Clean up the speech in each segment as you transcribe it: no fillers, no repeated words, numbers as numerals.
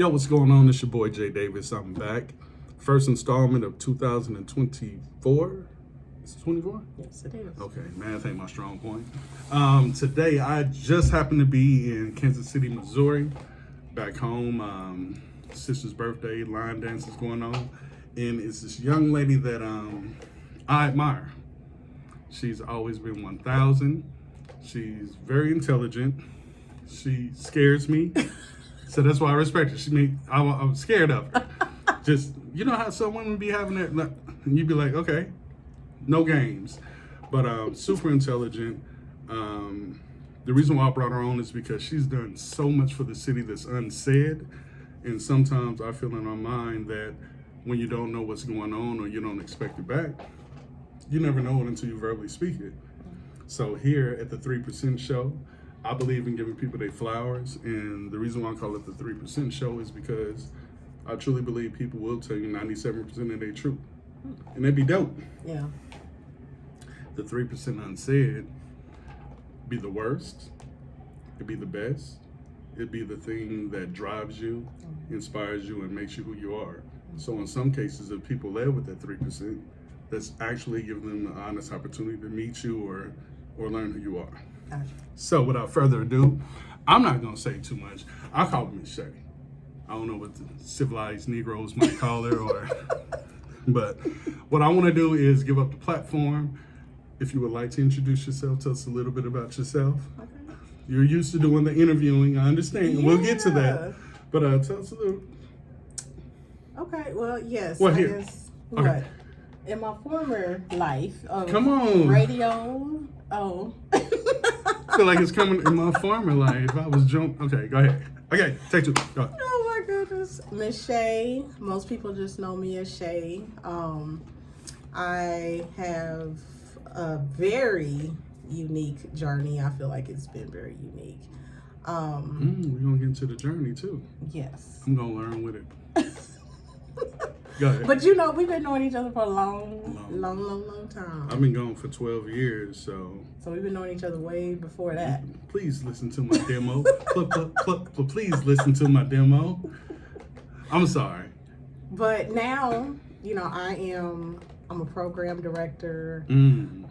Yo, what's going on? It's your boy Jay Davis. I'm back. First installment of 2024. Is it 24? Yes, it is. Okay, math ain't my strong point. Today, I just happened to be in Kansas City, Missouri. Back home, sister's birthday, line dance is going on. And it's this young lady that I admire. She's always been 1,000. She's very intelligent. She scares me. So that's why I respect her. I'm scared of her. Just, you know how some women be having that, and you be like, okay, no games. But super intelligent. The reason why I brought her on is because she's done so much for the city that's unsaid. And sometimes I feel in our mind that when you don't know what's going on or you don't expect it back, you never know it until you verbally speak it. So here at the 3% Show, I believe in giving people their flowers, and the reason why I call it the 3% Show is because I truly believe people will tell you 97% of their truth, and that'd be dope. Yeah. The 3% unsaid be the worst, it'd be the best, it'd be the thing that drives you, inspires you, and makes you who you are. So in some cases, if people live with that 3%, that's actually giving them the honest opportunity to meet you or learn who you are. Gotcha. So without further ado, I'm not gonna say too much. I call her Miss Shai. I don't know what the civilized Negroes might call her, but what I want to do is give up the platform. If you would like to introduce yourself, tell us a little bit about yourself. Okay. You're used to doing the interviewing, I understand. Yeah. We'll get to that, but tell us a little. Okay, well, yes. Well, I here. guess, Okay. what? In my former life of Come on. radio, I feel like it's coming in my farmer life. I was jumping. Okay, go ahead. Okay, take two. Go ahead. Oh my goodness. Miss Shai. Most people just know me as Shai. I have a very unique journey. I feel like it's been very unique. We're gonna get into the journey too. Yes. I'm gonna learn with it. Go ahead. But you know, we've been knowing each other for a long time. I've been gone for 12 years, so we've been knowing each other way before that. please listen to my demo. Please listen to my demo. I'm sorry. But now, you know, I'm a program director. I'm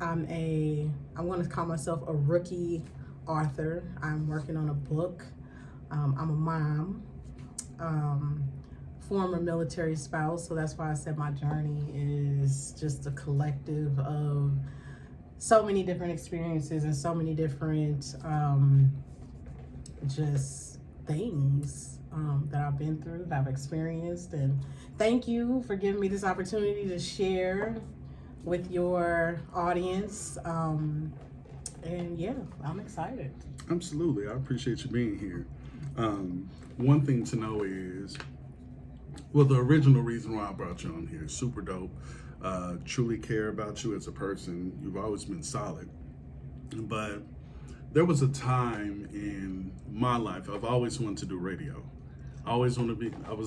going to call myself a rookie author. I'm working on a book. I'm a mom. Former military spouse, so that's why I said my journey is just a collective of so many different experiences and so many different just things that I've been through, that I've experienced. And thank you for giving me this opportunity to share with your audience. And yeah, I'm excited. Absolutely. I appreciate you being here. One thing to know is, well, the original reason why I brought you on here is super dope. Truly care about you as a person. You've always been solid. But there was a time in my life, I've always wanted to do radio. I was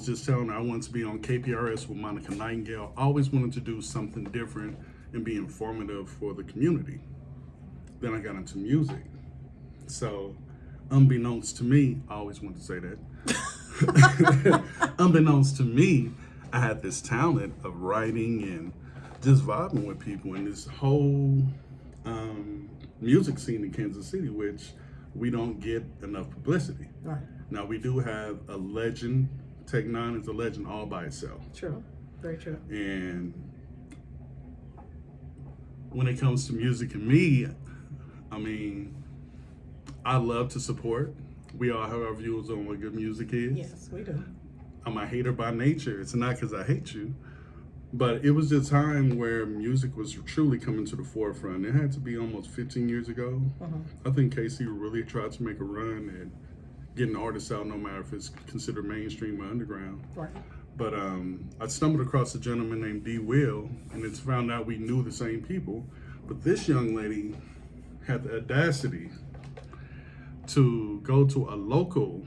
just telling her I wanted to be on KPRS with Monica Nightingale. I always wanted to do something different and be informative for the community. Then I got into music. So, unbeknownst to me, I always wanted to say that. Unbeknownst to me, I had this talent of writing and just vibing with people in this whole music scene in Kansas City, which we don't get enough publicity. Right. Now, we do have a legend. Tech Nine is a legend all by itself. True. Very true. And when it comes to music and me, I mean, I love to support. We all have our views on what good music is. Yes, we do. I'm a hater by nature. It's not because I hate you, but it was the time where music was truly coming to the forefront. It had to be almost 15 years ago. I think KC really tried to make a run at getting artists out, no matter if it's considered mainstream or underground. Right. But I stumbled across a gentleman named D. Will, and it's found out we knew the same people. But this young lady had the audacity to go to a local,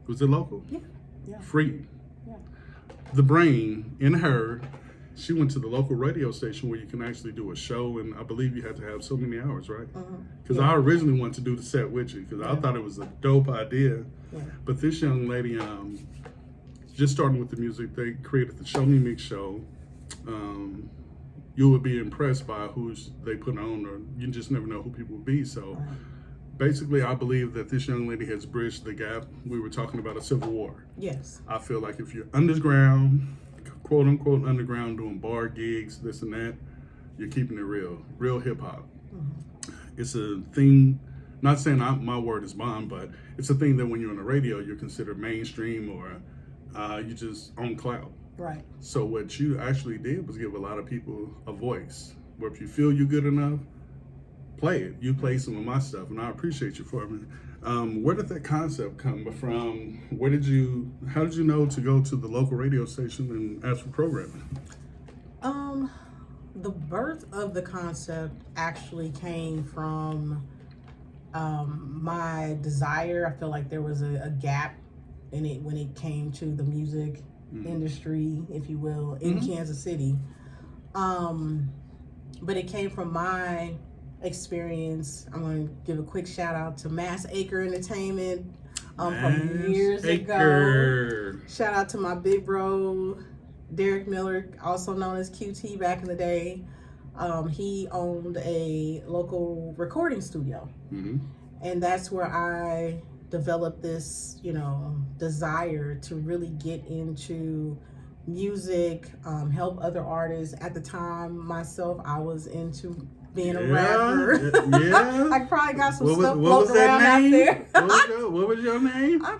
was it local? Yeah. Yeah. Free. Yeah. The brain in her, she went to the local radio station where you can actually do a show, and I believe you had to have so many hours, right? Because I originally wanted to do the set with you because I thought it was a dope idea. Yeah. But this young lady, just starting with the music, they created the Show Me Mix show. You would be impressed by who they put on, or you just never know who people will be. So basically, I believe that this young lady has bridged the gap. We were talking about a civil war. Yes. I feel like if you're underground, quote unquote underground, doing bar gigs, this and that, you're keeping it real hip hop. It's a thing, not saying my word is bond, but it's a thing that when you're on the radio, you're considered mainstream, or you just on clout. Right. So what you actually did was give a lot of people a voice, where if you feel you're good enough, play it. You play some of my stuff, and I appreciate you for it. Where did that concept come from? How did you know to go to the local radio station and ask for programming? The birth of the concept actually came from my desire. I feel like there was a gap in it when it came to the music industry, if you will, in Kansas City. But it came from my experience. I'm going to give a quick shout out to Mass Acre Entertainment from years ago. Shout out to my big bro, Derek Miller, also known as QT back in the day. He owned a local recording studio. And that's where I developed this, desire to really get into music, help other artists. At the time, myself, I was into being a rapper. Yeah. I probably got some stuff floating around out there. What was your name? I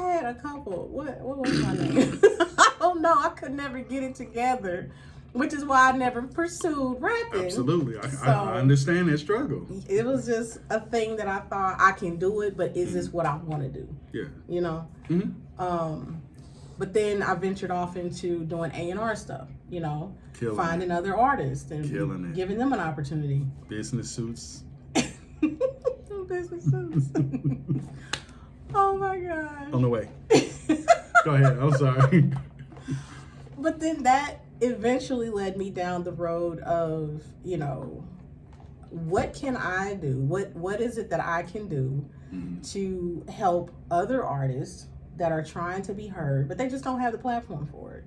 had a couple. What was my name? I don't know. I could never get it together, which is why I never pursued rapping. Absolutely. I understand that struggle. It was just a thing that I thought I can do it, but is this what I want to do? Yeah. But then I ventured off into doing A&R stuff, finding other artists and giving them an opportunity. Business suits. Business suits. Oh my God. On the way. Go ahead. I'm sorry. But then that eventually led me down the road of, what can I do? What is it that I can do to help other artists that are trying to be heard, but they just don't have the platform for it?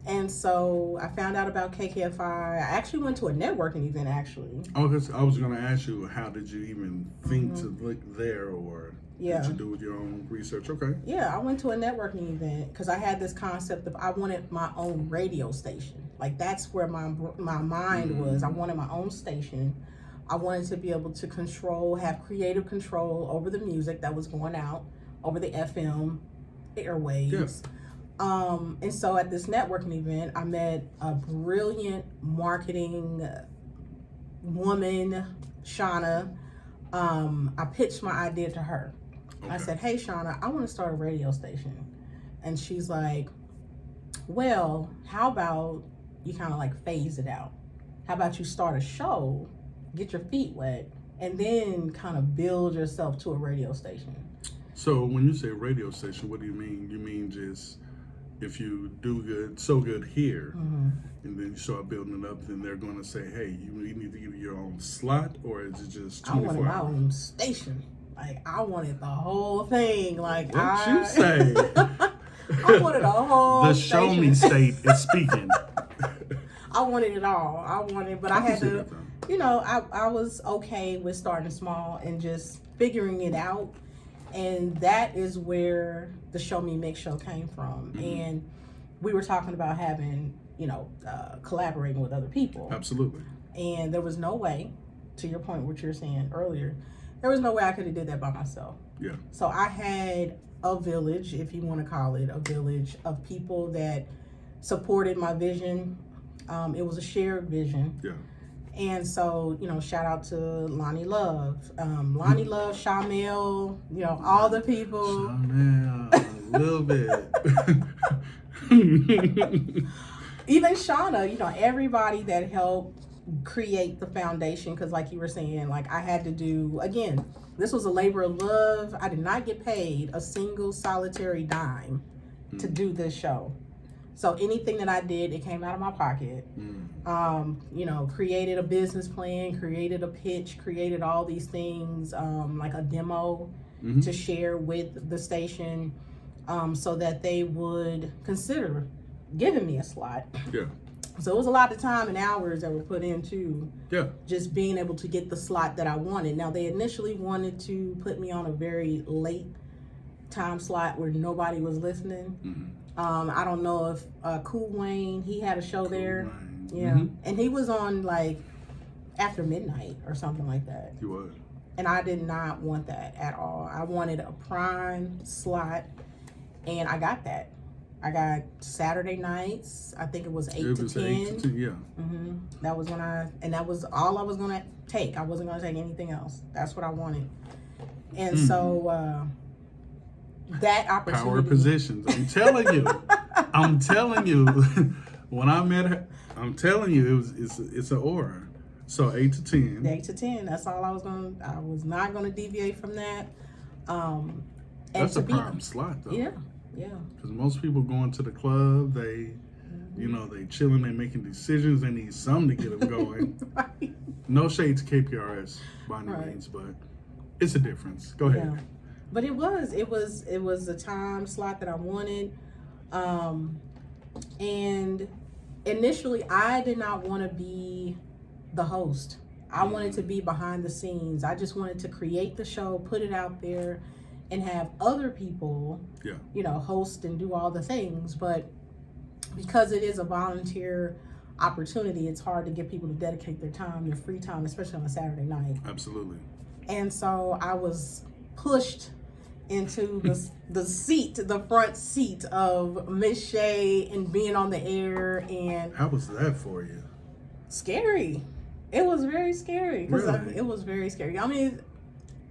And so I found out about KKFI. I actually went to a networking event, actually. Oh, I was going to ask you, how did you even think to look there, or did you do with your own research? Okay. Yeah, I went to a networking event because I had this concept of I wanted my own radio station. Like, that's where my mind was. I wanted my own station. I wanted to be able to have creative control over the music that was going out over the FM airwaves. Yeah. And so at this networking event, I met a brilliant marketing woman, Shauna. I pitched my idea to her. Okay. I said, hey, Shauna, I want to start a radio station. And she's like, well, how about you kind of like phase it out? How about you start a show, get your feet wet, and then kind of build yourself to a radio station? So when you say radio station, what do you mean? You mean just if you do so good here, and then you start building it up, then they're going to say, hey, you need to give your own slot, or is it just 24 hours? I wanted my own station. Like, I wanted the whole thing. Like, what you say? I wanted a whole The station. show me state is speaking. I wanted it all. But I had to, I was okay with starting small and just figuring it out. And that is where the Show Me Mix show came from. And we were talking about having, collaborating with other people. Absolutely. And there was no way, to your point, what you were saying earlier, there was no way I could have did that by myself. Yeah. So I had a village, if you want to call it a village, of people that supported my vision. It was a shared vision. Yeah. And so, shout out to Lonnie Love, Shamel, all the people. Shamel, a little bit. Even Shauna, everybody that helped create the foundation. Because like you were saying, like I had to do, again, this was a labor of love. I did not get paid a single solitary dime to do this show. So anything that I did, it came out of my pocket. Created a business plan, created a pitch, created all these things, like a demo to share with the station, so that they would consider giving me a slot. Yeah. So it was a lot of time and hours that were put into just being able to get the slot that I wanted. Now, they initially wanted to put me on a very late time slot where nobody was listening. I don't know if Cool Wayne, he had a show there. Wayne. Yeah. And he was on like after midnight or something like that. He was. And I did not want that at all. I wanted a prime slot, and I got that. I got Saturday nights. I think it was 8 to 10. 8 to 10, yeah. That was that was all I was gonna take. I wasn't gonna take anything else. That's what I wanted. And so that opportunity. Power positions. I'm telling you. I'm telling you. When I met her, I'm telling you, it's an aura. So 8 to 10. 8 to 10. That's all I was not gonna deviate from that. And that's a prime slot, though. Yeah. Yeah. Because most people going to the club, they, they chilling, they making decisions. They need something to get them going. Right. No shade to KPRS by any means, but it's a difference. Go ahead. Yeah. But it was the time slot that I wanted. And initially, I did not want to be the host. I wanted to be behind the scenes. I just wanted to create the show, put it out there, and have other people, host and do all the things. But because it is a volunteer opportunity, it's hard to get people to dedicate their time, their free time, especially on a Saturday night. Absolutely. And so I was pushed into the front seat of Miss Shai and being on the air. And how was that for you? Scary. It was very scary. Really? It was very scary. I mean,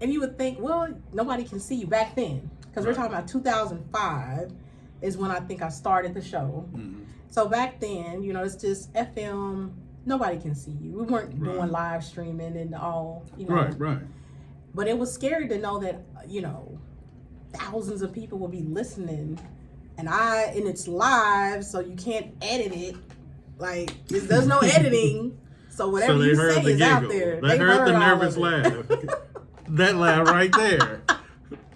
and you would think, well, nobody can see you back then. Because we're talking about 2005 is when I think I started the show. So back then, it's just FM. Nobody can see you. We weren't doing live streaming and all. Right. But it was scary to know that, thousands of people will be listening. And it's live, so you can't edit it. Like, there's no editing. So whatever you say is out there. They heard the nervous laugh. That laugh right there.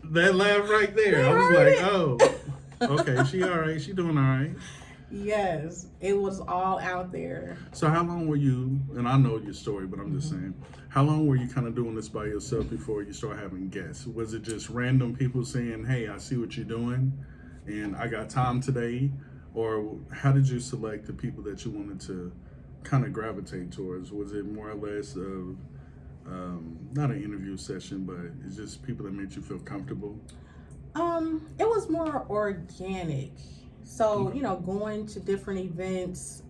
That laugh right there. I was like, oh, okay, she all right. She doing all right. Yes, it was all out there. So how long were you, and I know your story, but I'm just saying, how long were you kind of doing this by yourself before you start having guests? Was it just random people saying, hey, I see what you're doing, and I got time today? Or how did you select the people that you wanted to kind of gravitate towards? Was it more or less of not an interview session, but it's just people that made you feel comfortable? It was more organic. So, going to different events.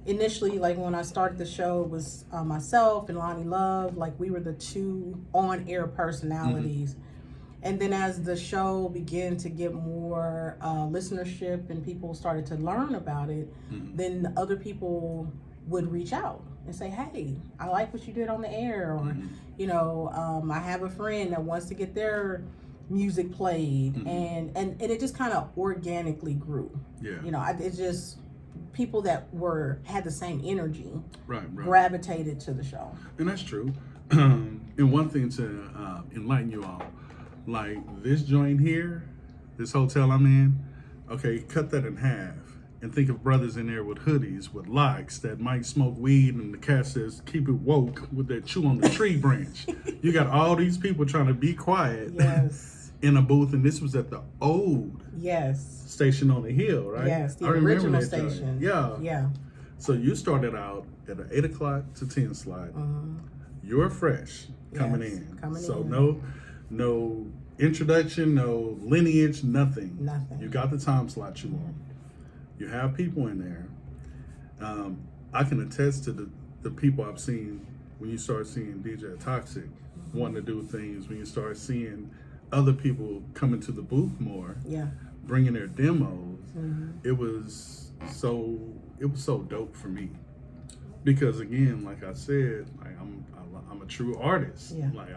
Initially, like when I started the show, it was myself and Lonnie Love. Like we were the two on-air personalities. And then as the show began to get more listenership and people started to learn about it, then other people would reach out and say, hey, I like what you did on the air. Or, I have a friend that wants to get their music played. And it just kind of organically grew. Yeah. It's just people that had the same energy gravitated to the show. And that's true. And one thing to enlighten you all, like this joint here, this hotel I'm in, okay, cut that in half and think of brothers in there with hoodies, with locks that might smoke weed, and the cat says, keep it woke with that chew on the tree branch. You got all these people trying to be quiet in a booth, and this was at the old station on the hill, right? Yes, the original station. Yeah. So you started out at an 8 o'clock to 10 slot. You're fresh coming in. No introduction, no lineage, nothing. You got the time slot you want. You have people in there. I can attest to the people I've seen when you start seeing DJ Toxic wanting to do things, when you start seeing other people coming to the booth more, bringing their demos. It was so dope for me, because again, like I said, like I'm a true artist. Like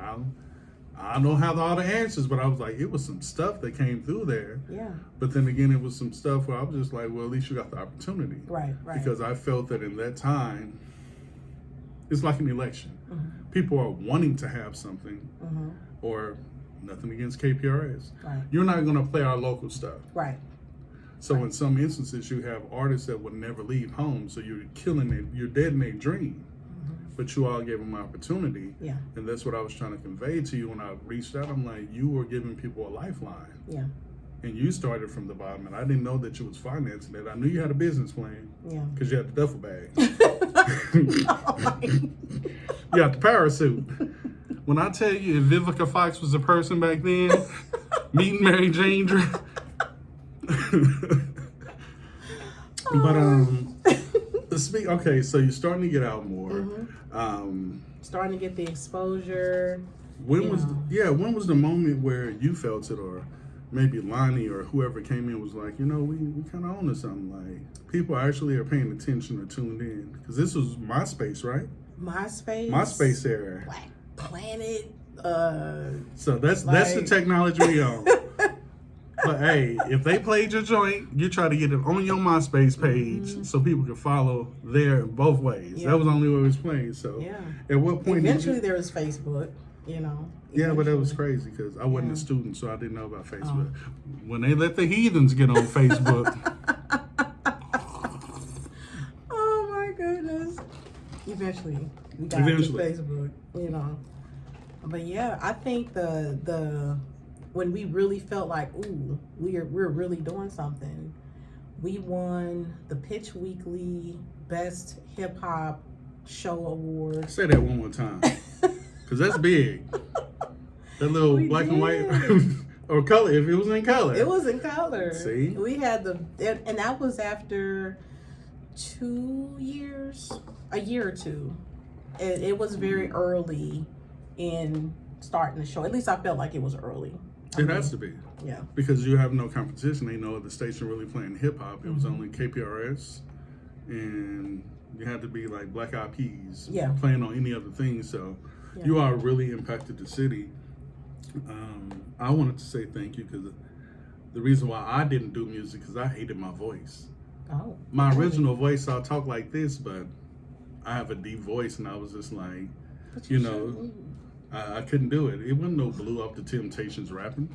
I don't have all the answers, but I was like, it was some stuff that came through there. Yeah. But then again, it was some stuff where I was just like, well, at least you got the opportunity. Right. Because I felt that in that time, it's like an election. Mm-hmm. People are wanting to have something, Mm-hmm. or nothing against KPRS. Right. You're not going to play our local stuff. Right. So in some instances, you have artists that would never leave home. So you're killing it. You're dead in their dream. But you all gave them opportunity. Yeah. And that's what I was trying to convey to you when I reached out. I'm like, you were giving people a lifeline. Yeah. And you started from the bottom. And I didn't know that you was financing it. I knew you had a business plan. Yeah. Because you had the duffel bag. You had the parachute. When I tell you, if Vivica Fox was a person back then, meeting Mary Jane. Okay, so you're starting to get out more. Mm-hmm. Starting to get the exposure. When was the moment where you felt it, or maybe Lonnie or whoever came in was like, we kind of own to something, like people actually are paying attention or tuned in? Because this was MySpace, right? MySpace era. Black Planet. So that's the technology we own. But hey, if they played your joint, you try to get it on your MySpace page so people can follow there both ways. Yeah. That was the only way it was playing. So at what point eventually there was Facebook, Yeah, but that was crazy because I wasn't a student, so I didn't know about Facebook. When they let the heathens get on Facebook. Oh my goodness. Eventually we got to Facebook, But yeah, I think the when we really felt like, ooh, we're really doing something, we won the Pitch Weekly Best Hip Hop Show Award. Say that one more time, because that's big. That little black and white or color, if it was in color. It was in color. See? We had and that was after 2 years, a year or two. It was very early in starting the show. At least I felt like it was early. It has to be. Yeah. Because you have no competition. They know the station really playing hip hop. It was only KPRS, and you had to be like Black Eyed Peas playing on any other thing. So you all really impacted the city. I wanted to say thank you because the reason why I didn't do music because I hated my voice. Oh. My original voice, I'll talk like this, but I have a deep voice, and I was just like, I couldn't do it. It wasn't no Blue Up the Temptations rapping.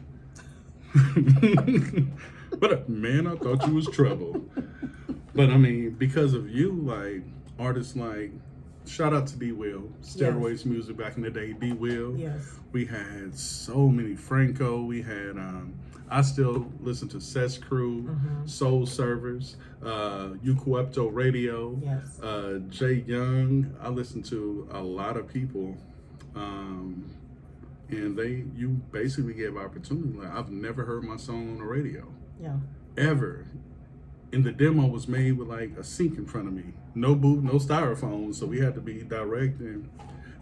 But man, I thought you was trouble. But I mean, because of you, like artists like, shout out to D Will, Steroids Music back in the day, D Will. Yes. We had so many Franco. We had I still listen to Ses Crew, Soul Servers, Eucalypto Radio, Jay Young. I listen to a lot of people. And you basically gave opportunity. Like I've never heard my song on the radio. Yeah. Ever. And the demo was made with like a sink in front of me. No boot, no styrofoam. So we had to be direct, and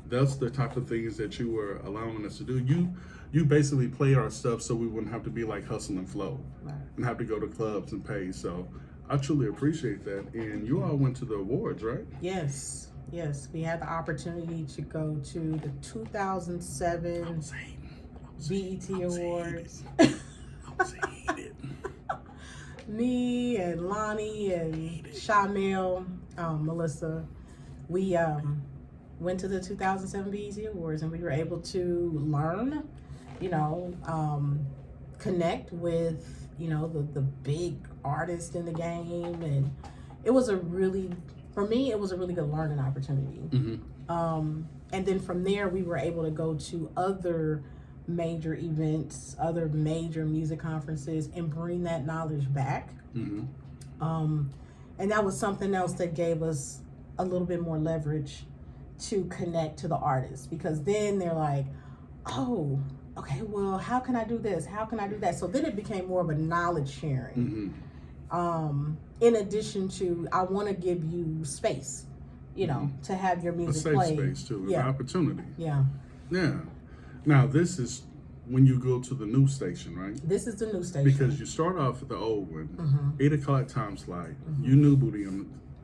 that's the type of things that you were allowing us to do. You basically play our stuff so we wouldn't have to be like hustle and flow and have to go to clubs and pay. So I truly appreciate that. And you all went to the awards, right? Yes. Yes, we had the opportunity to go to the 2007 BET Awards. Me and Lonnie and Shamel, Melissa, we went to the 2007 BET Awards, and we were able to learn, connect with, the big artists in the game, and it was for me, it was a really good learning opportunity. And then from there, we were able to go to other major events, other major music conferences, and bring that knowledge back. And that was something else that gave us a little bit more leverage to connect to the artists, because then they're like, oh, okay, well, how can I do this? How can I do that? So then it became more of a knowledge sharing. In addition to, I want to give you space, to have your music played. A safe space too, an opportunity. Yeah. Now this is when you go to the new station, right? This is the new station. Because you start off at the old one, 8 o'clock time slot. You knew Booty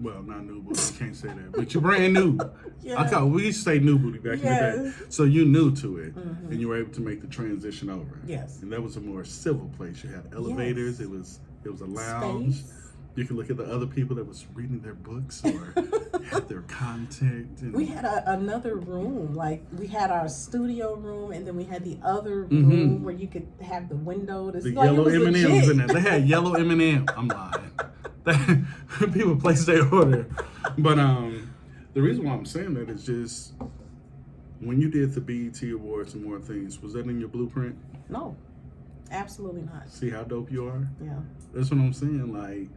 Well, not new booty. You can't say that. But you're brand new. Yeah. We used to say new booty back in the day. So you new to it. Mm-hmm. And you were able to make the transition over. Yes. And that was a more civil place. You had elevators. Yes. It was a lounge. Space. You could look at the other people that was reading their books or had their content. And We had another room. Like, we had our studio room, and then we had the other room where you could have the window. The yellow M&Ms in there. They had yellow M&M. I'm lying. People place their order. But the reason why I'm saying that is just when you did the BET Awards and more things, was that in your blueprint? No, absolutely not. See how dope you are? Yeah. That's what I'm saying. Like,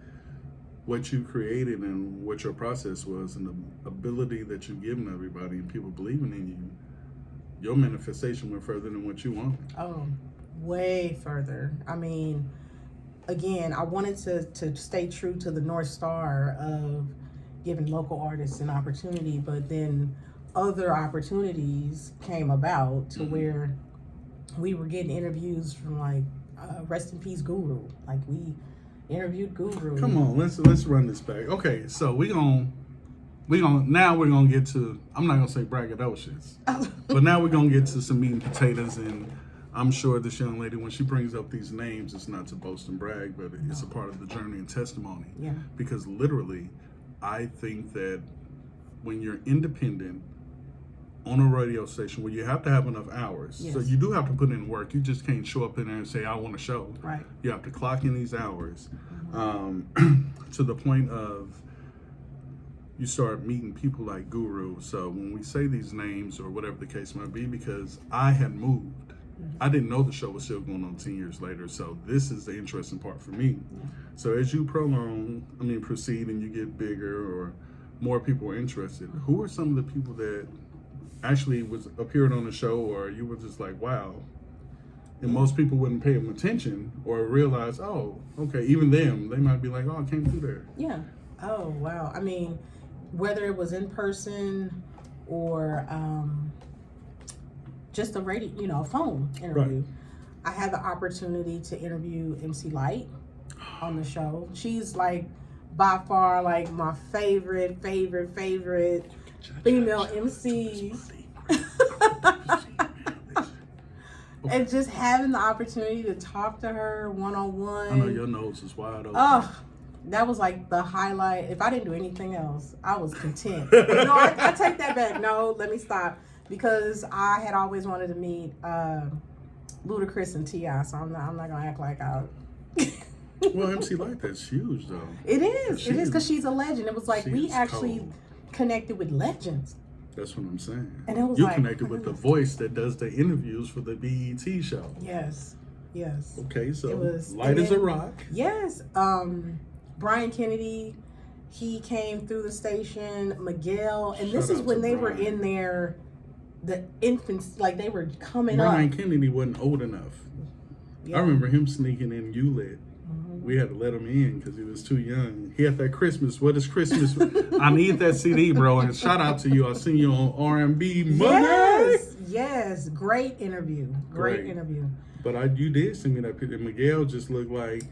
what you created and what your process was and the ability that you've given everybody and people believing in you, your manifestation went further than what you wanted. Oh, way further. I mean, again, I wanted to stay true to the North Star of giving local artists an opportunity, but then other opportunities came about to where we were getting interviews from like Rest in Peace Guru. Like, we interviewed Guru. Come on, let's run this back. Okay, so we're gonna get to, I'm not gonna say braggadocious, but now we're gonna get to some meat and potatoes. And I'm sure this young lady, when she brings up these names, it's not to boast and brag, but it's a part of the journey and testimony. Yeah. Because literally, I think that when you're independent on a radio station where you have to have enough hours, so Yes. you do have to put in work. You just can't show up in there and say, I want a show. Right. You have to clock in these hours to the point of you start meeting people like Guru. So when we say these names or whatever the case might be, because I had moved, I didn't know the show was still going on 10 years later. So this is the interesting part for me. So as you proceed and you get bigger or more people are interested, who are some of the people that actually appeared on the show, or you were just like, wow, and most people wouldn't pay them attention or realize, oh, okay, even them, they might be like, oh, I came through there. Yeah. Oh, wow. I mean, whether it was in person or just a radio, a phone interview. Right. I had the opportunity to interview MC Light on the show. She's like by far like my favorite female MC. And just having the opportunity to talk to her one-on-one. I know your nose is wide open. Oh, that was like the highlight. If I didn't do anything else, I was content. No, I take that back. No, let me stop. Because I had always wanted to meet Ludacris and T.I., so I'm not going to act like I... Well, MC Light, that's huge, though. It is because she's a legend. It was like we actually cold. Connected with legends. That's what I'm saying. And it was you like, connected with the voice that does the interviews for the BET show. Yes. Okay, so It was, Light as a rock. Yes. Brian Kennedy, he came through the station. Miguel, and this is when they were in their the infants, like they were coming Brian up. Kennedy wasn't old enough. Yeah. I remember him sneaking in ULIT. We had to let him in because he was too young. He had that Christmas. What is Christmas? I need that CD, bro. And shout out to you. I'll seen you on R&B Monday. Yes. Great interview. Great interview. But you did send me that picture. Miguel just looked like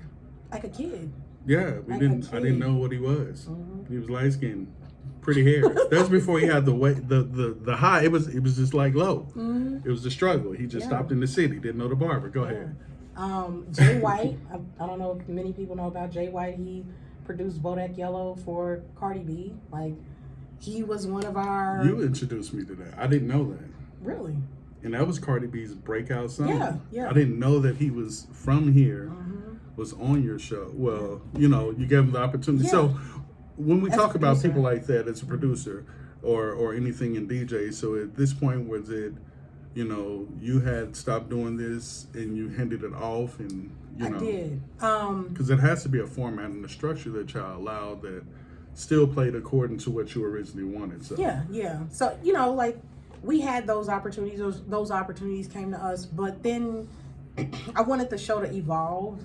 a kid. Yeah, I didn't know what he was. He was light skinned, pretty hair. That was before he had the weight, the high. It was just like low. It was the struggle. He just stopped in the city. Didn't know the barber. Go ahead. Jay White, I don't know if many people know about Jay White. He produced Bodak Yellow for Cardi B. Like, he was one of our... You introduced me to that. I didn't know that. Really? And that was Cardi B's breakout song. Yeah. I didn't know that he was from here, was on your show. Well, you gave him the opportunity. Yeah. So when we As talk a about producer. people like that as a producer or anything in DJ, so at this point, was it... you had stopped doing this and you handed it off, and I did. Because it has to be a format and a structure that y'all allowed that still played according to what you originally wanted. So Yeah. So, like, we had those opportunities. Those opportunities came to us, but then I wanted the show to evolve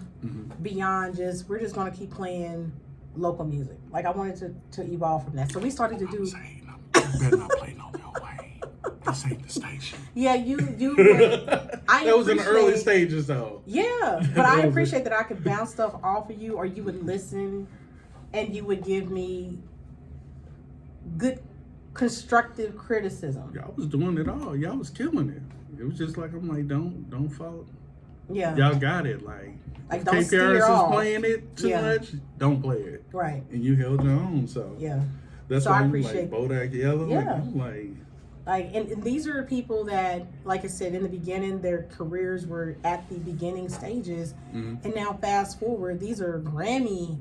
beyond just, we're just going to keep playing local music. Like, I wanted to evolve from that. So we started to do... You better not play no Lil Wayne. This ain't the station. Yeah, you that was in the early stages, though. Yeah, but I appreciate that I could bounce stuff off of you, or you would listen and you would give me good constructive criticism. Y'all was doing it all. Y'all was killing it. It was just like, I'm like, don't fall. Yeah. Y'all got it. Like don't steer KPRS off. is playing it too much, don't play it. Right. And you held your own, so. Yeah. That's so why I you appreciate like Bodak Yellow. Yeah. Like, and these are people that, like I said, in the beginning, their careers were at the beginning stages. mm-hmm. And now fast forward, these are Grammy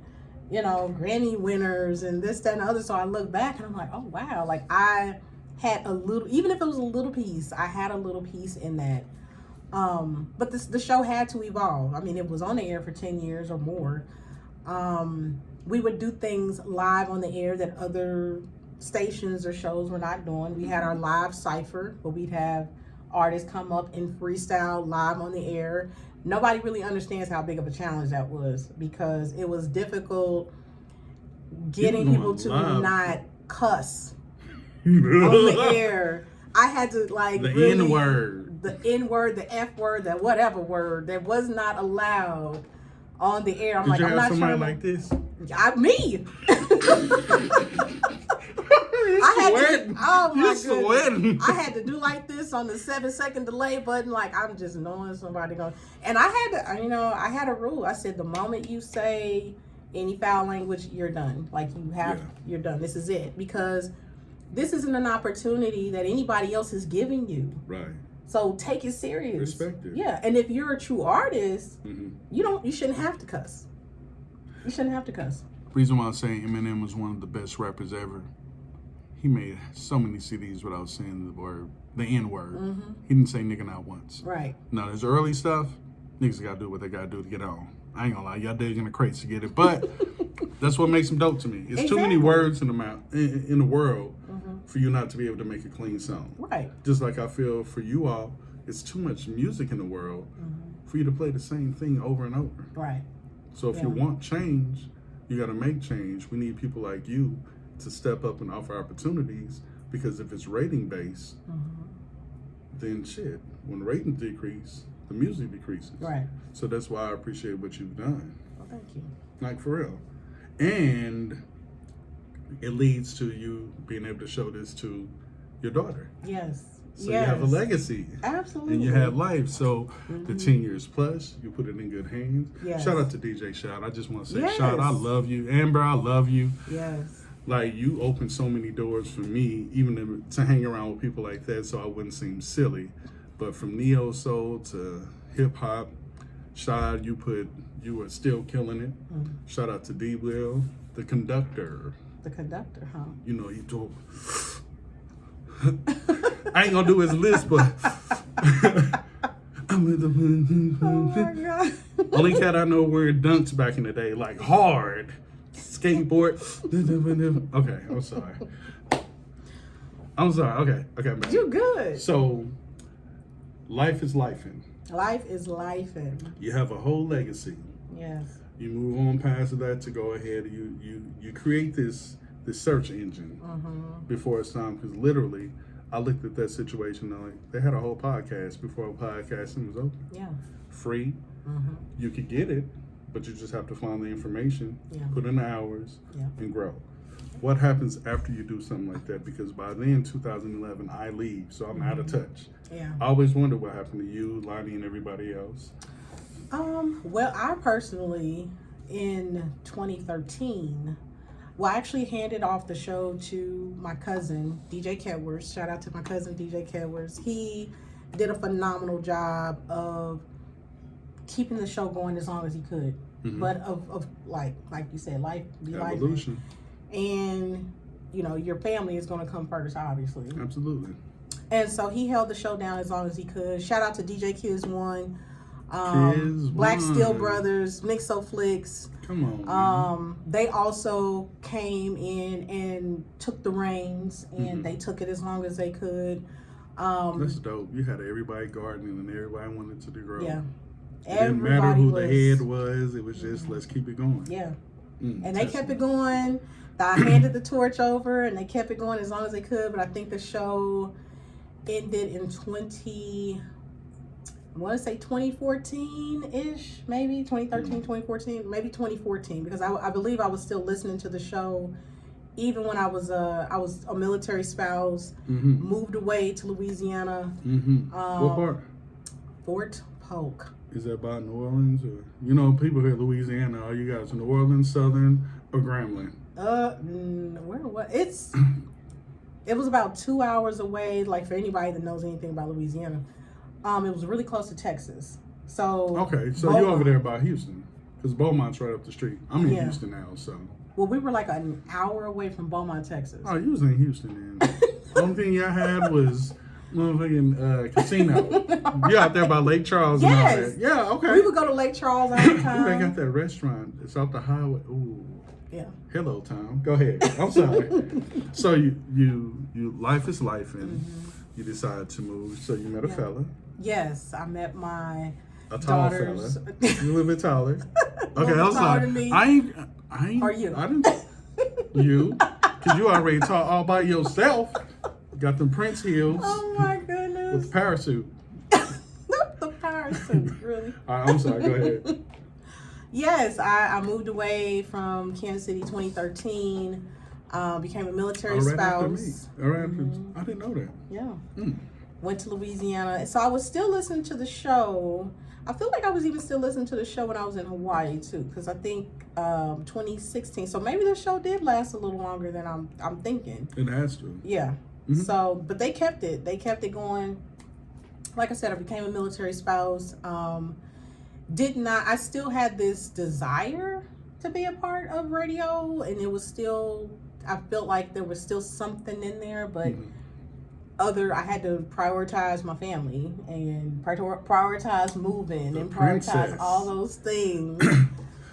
winners and this, that, and the other. So I look back and I'm like, oh, wow. Like I had a little, even if it was a little piece, I had a little piece in that. But the show had to evolve. I mean, it was on the air for 10 years or more. We would do things live on the air that other stations or shows were not doing. We had our live cypher, where we'd have artists come up and freestyle live on the air. Nobody really understands how big of a challenge that was, because it was difficult getting people to not cuss on the air. I had to the N-word, the F-word, that whatever word that was not allowed on the air. I'm Did you I'm have not somebody trying like this? Me. I had to do like this on the 7-second delay button. Like I'm just knowing somebody going. And I had to, I had a rule. I said the moment you say any foul language, you're done. Like you're done. This is it, because this isn't an opportunity that anybody else is giving you. Right. So take it serious. Respect it. Yeah, and if you're a true artist, mm-hmm. you shouldn't have to cuss. You shouldn't have to cuss. Reason why I say Eminem was one of the best rappers ever. He made so many CDs without saying the N-word. Mm-hmm. He didn't say nigga not once. Right. Now, his early stuff, niggas gotta do what they gotta do to get on. I ain't gonna lie, y'all dig in the crates to get it, but that's what makes him dope to me. It's too many words in the world mm-hmm. for you not to be able to make a clean song. Right. Just like I feel for you all, it's too much music in the world mm-hmm. for you to play the same thing over and over. Right. So if you want change, you gotta make change. We need people like you to step up and offer opportunities, because if it's rating based, mm-hmm. then shit, when ratings decrease, the music decreases. Right. So that's why I appreciate what you've done. Well, thank you. Like for real. And it leads to you being able to show this to your daughter. Yes. So you have a legacy. Absolutely. And you have life. So mm-hmm. the 10 years plus, you put it in good hands. Yes. Shout out to DJ Shout. I just want to say, yes. Shout, I love you. Amber, I love you. Yes. Like, you opened so many doors for me, even to hang around with people like that, so I wouldn't seem silly. But from neo soul to hip hop, Shai, you were still killing it. Mm. Shout out to D Will, the conductor. The conductor, huh? You know, he told. I ain't gonna do his list, but I'm with the. Oh my God. Only cat I know wearing dunks back in the day, like hard. Skateboard. Okay, I'm sorry. Okay, man. You good. So, life is lifing. Life is lifing. You have a whole legacy. Yes. You move on past that to go ahead. You create this search engine mm-hmm. before it's time. Because literally, I looked at that situation. Like, they had a whole podcast before podcasting was open. Yeah. Free. Mm-hmm. You could get it, but you just have to find the information, put in the hours, and grow. What happens after you do something like that? Because by then, 2011, I leave, so I'm out of touch. Yeah. I always wonder what happened to you, Lonnie, and everybody else. Well, I personally, in 2013, I actually handed off the show to my cousin, DJ Kedwers. Shout out to my cousin, DJ Kedwers. He did a phenomenal job of keeping the show going as long as he could. Mm-hmm. But of like you said, evolution. And, your family is going to come first, obviously. Absolutely. And so he held the show down as long as he could. Shout out to DJ Kiz One, Black Steel Brothers, Mixo Flicks. Come on. They also came in and took the reins, and mm-hmm. they took it as long as they could. That's dope. You had everybody gardening, and everybody wanted to grow. Yeah. It didn't matter who the head was. It was just, let's keep it going. Yeah. And they kept it going. I handed the torch over, and they kept it going as long as they could. But I think the show ended in 2014-ish, maybe 2013, 2014, maybe 2014, because I believe I was still listening to the show even when I was a military spouse, moved away to Louisiana. What part? Fort Polk. Is that by New Orleans, or people here in Louisiana? Are you guys New Orleans, Southern, or Grambling? Where what? It was about 2 hours away. Like, for anybody that knows anything about Louisiana, it was really close to Texas. So okay, so you're over there by Houston, because Beaumont's right up the street. I'm in Houston now, so. Well, we were like an hour away from Beaumont, Texas. Oh, you was in Houston then. The only thing y'all had was motherfucking casino. You out there by Lake Charles and all that. Yeah, okay. We would go to Lake Charles all the time. They got that restaurant. It's off the highway. Ooh. Yeah. Hello, Tom. Go ahead. I'm sorry. So you life is life, and you decided to move. So you met a fella. Yes, I met my a tall daughters. fella. You a little bit taller. Okay, I was taller like, than me. I ain't. Or you? I didn't. You, because you already tall all by yourself. Got them Prince heels. Oh my goodness. With the parachute. The parachute, really. All right, I'm sorry. Go ahead. Yes, I moved away from Kansas City 2013. Became a military spouse. All right, I didn't know that. Yeah. Went to Louisiana. So I was still listening to the show. I feel like I was even still listening to the show when I was in Hawaii too, because I think 2016. So maybe the show did last a little longer than I'm thinking. It has to. Yeah. So, but they kept it. They kept it going. Like I said, I became a military spouse. I still had this desire to be a part of radio, and it was still, I felt like there was still something in there, but I had to prioritize my family and prioritize moving and prioritize all those things.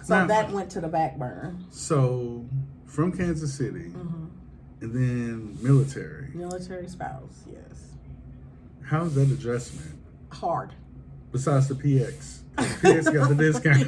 So now, that went to the back burner. So from Kansas City, and then military. Military spouse, yes. How's that adjustment? Hard. Besides the PX. PX got the discount.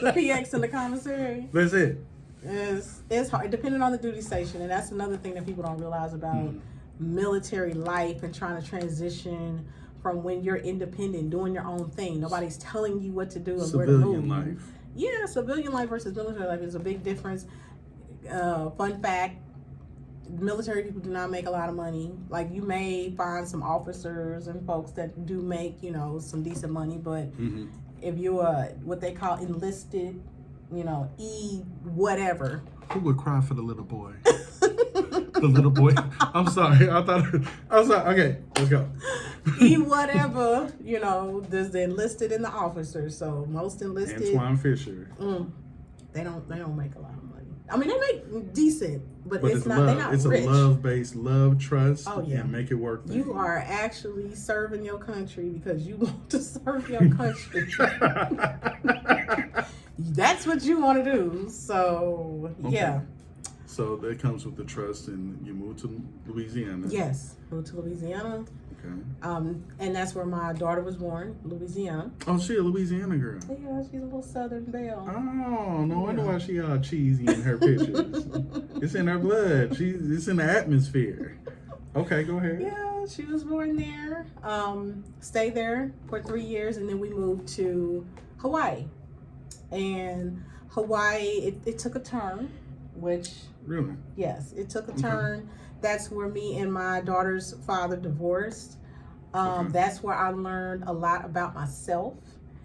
The PX in the commissary. That's it. It's hard, depending on the duty station, and that's another thing that people don't realize about military life and trying to transition from when you're independent, doing your own thing. Nobody's telling you what to do and where to move. Civilian life. Yeah, civilian life versus military life is a big difference. Fun fact: military people do not make a lot of money. Like, you may find some officers and folks that do make, some decent money, but if you're what they call enlisted, whatever. Who would cry for the little boy? The little boy. I'm sorry. I was like, okay, let's go. Whatever, there's the enlisted and the officers. So most enlisted. Antoine Fisher. They don't make a lot of money. I mean, they make decent, but it's not. Love. They're not it's rich. a love-based, love, trust. Oh yeah, and make it work. You are actually serving your country because you want to serve your country. That's what you want to do. So yeah. So that comes with the trust, and you moved to Louisiana. Yes, moved to Louisiana. Okay. And that's where my daughter was born, Louisiana. Oh, she a Louisiana girl. Yeah, she's a little Southern belle. Oh, no wonder why she all cheesy in her pictures. It's in her blood. It's in the atmosphere. Okay, go ahead. Yeah, she was born there. Stayed there for 3 years, and then we moved to Hawaii. And Hawaii, it took a turn, which... Really? Yes, it took a turn. That's where me and my daughter's father divorced. That's where I learned a lot about myself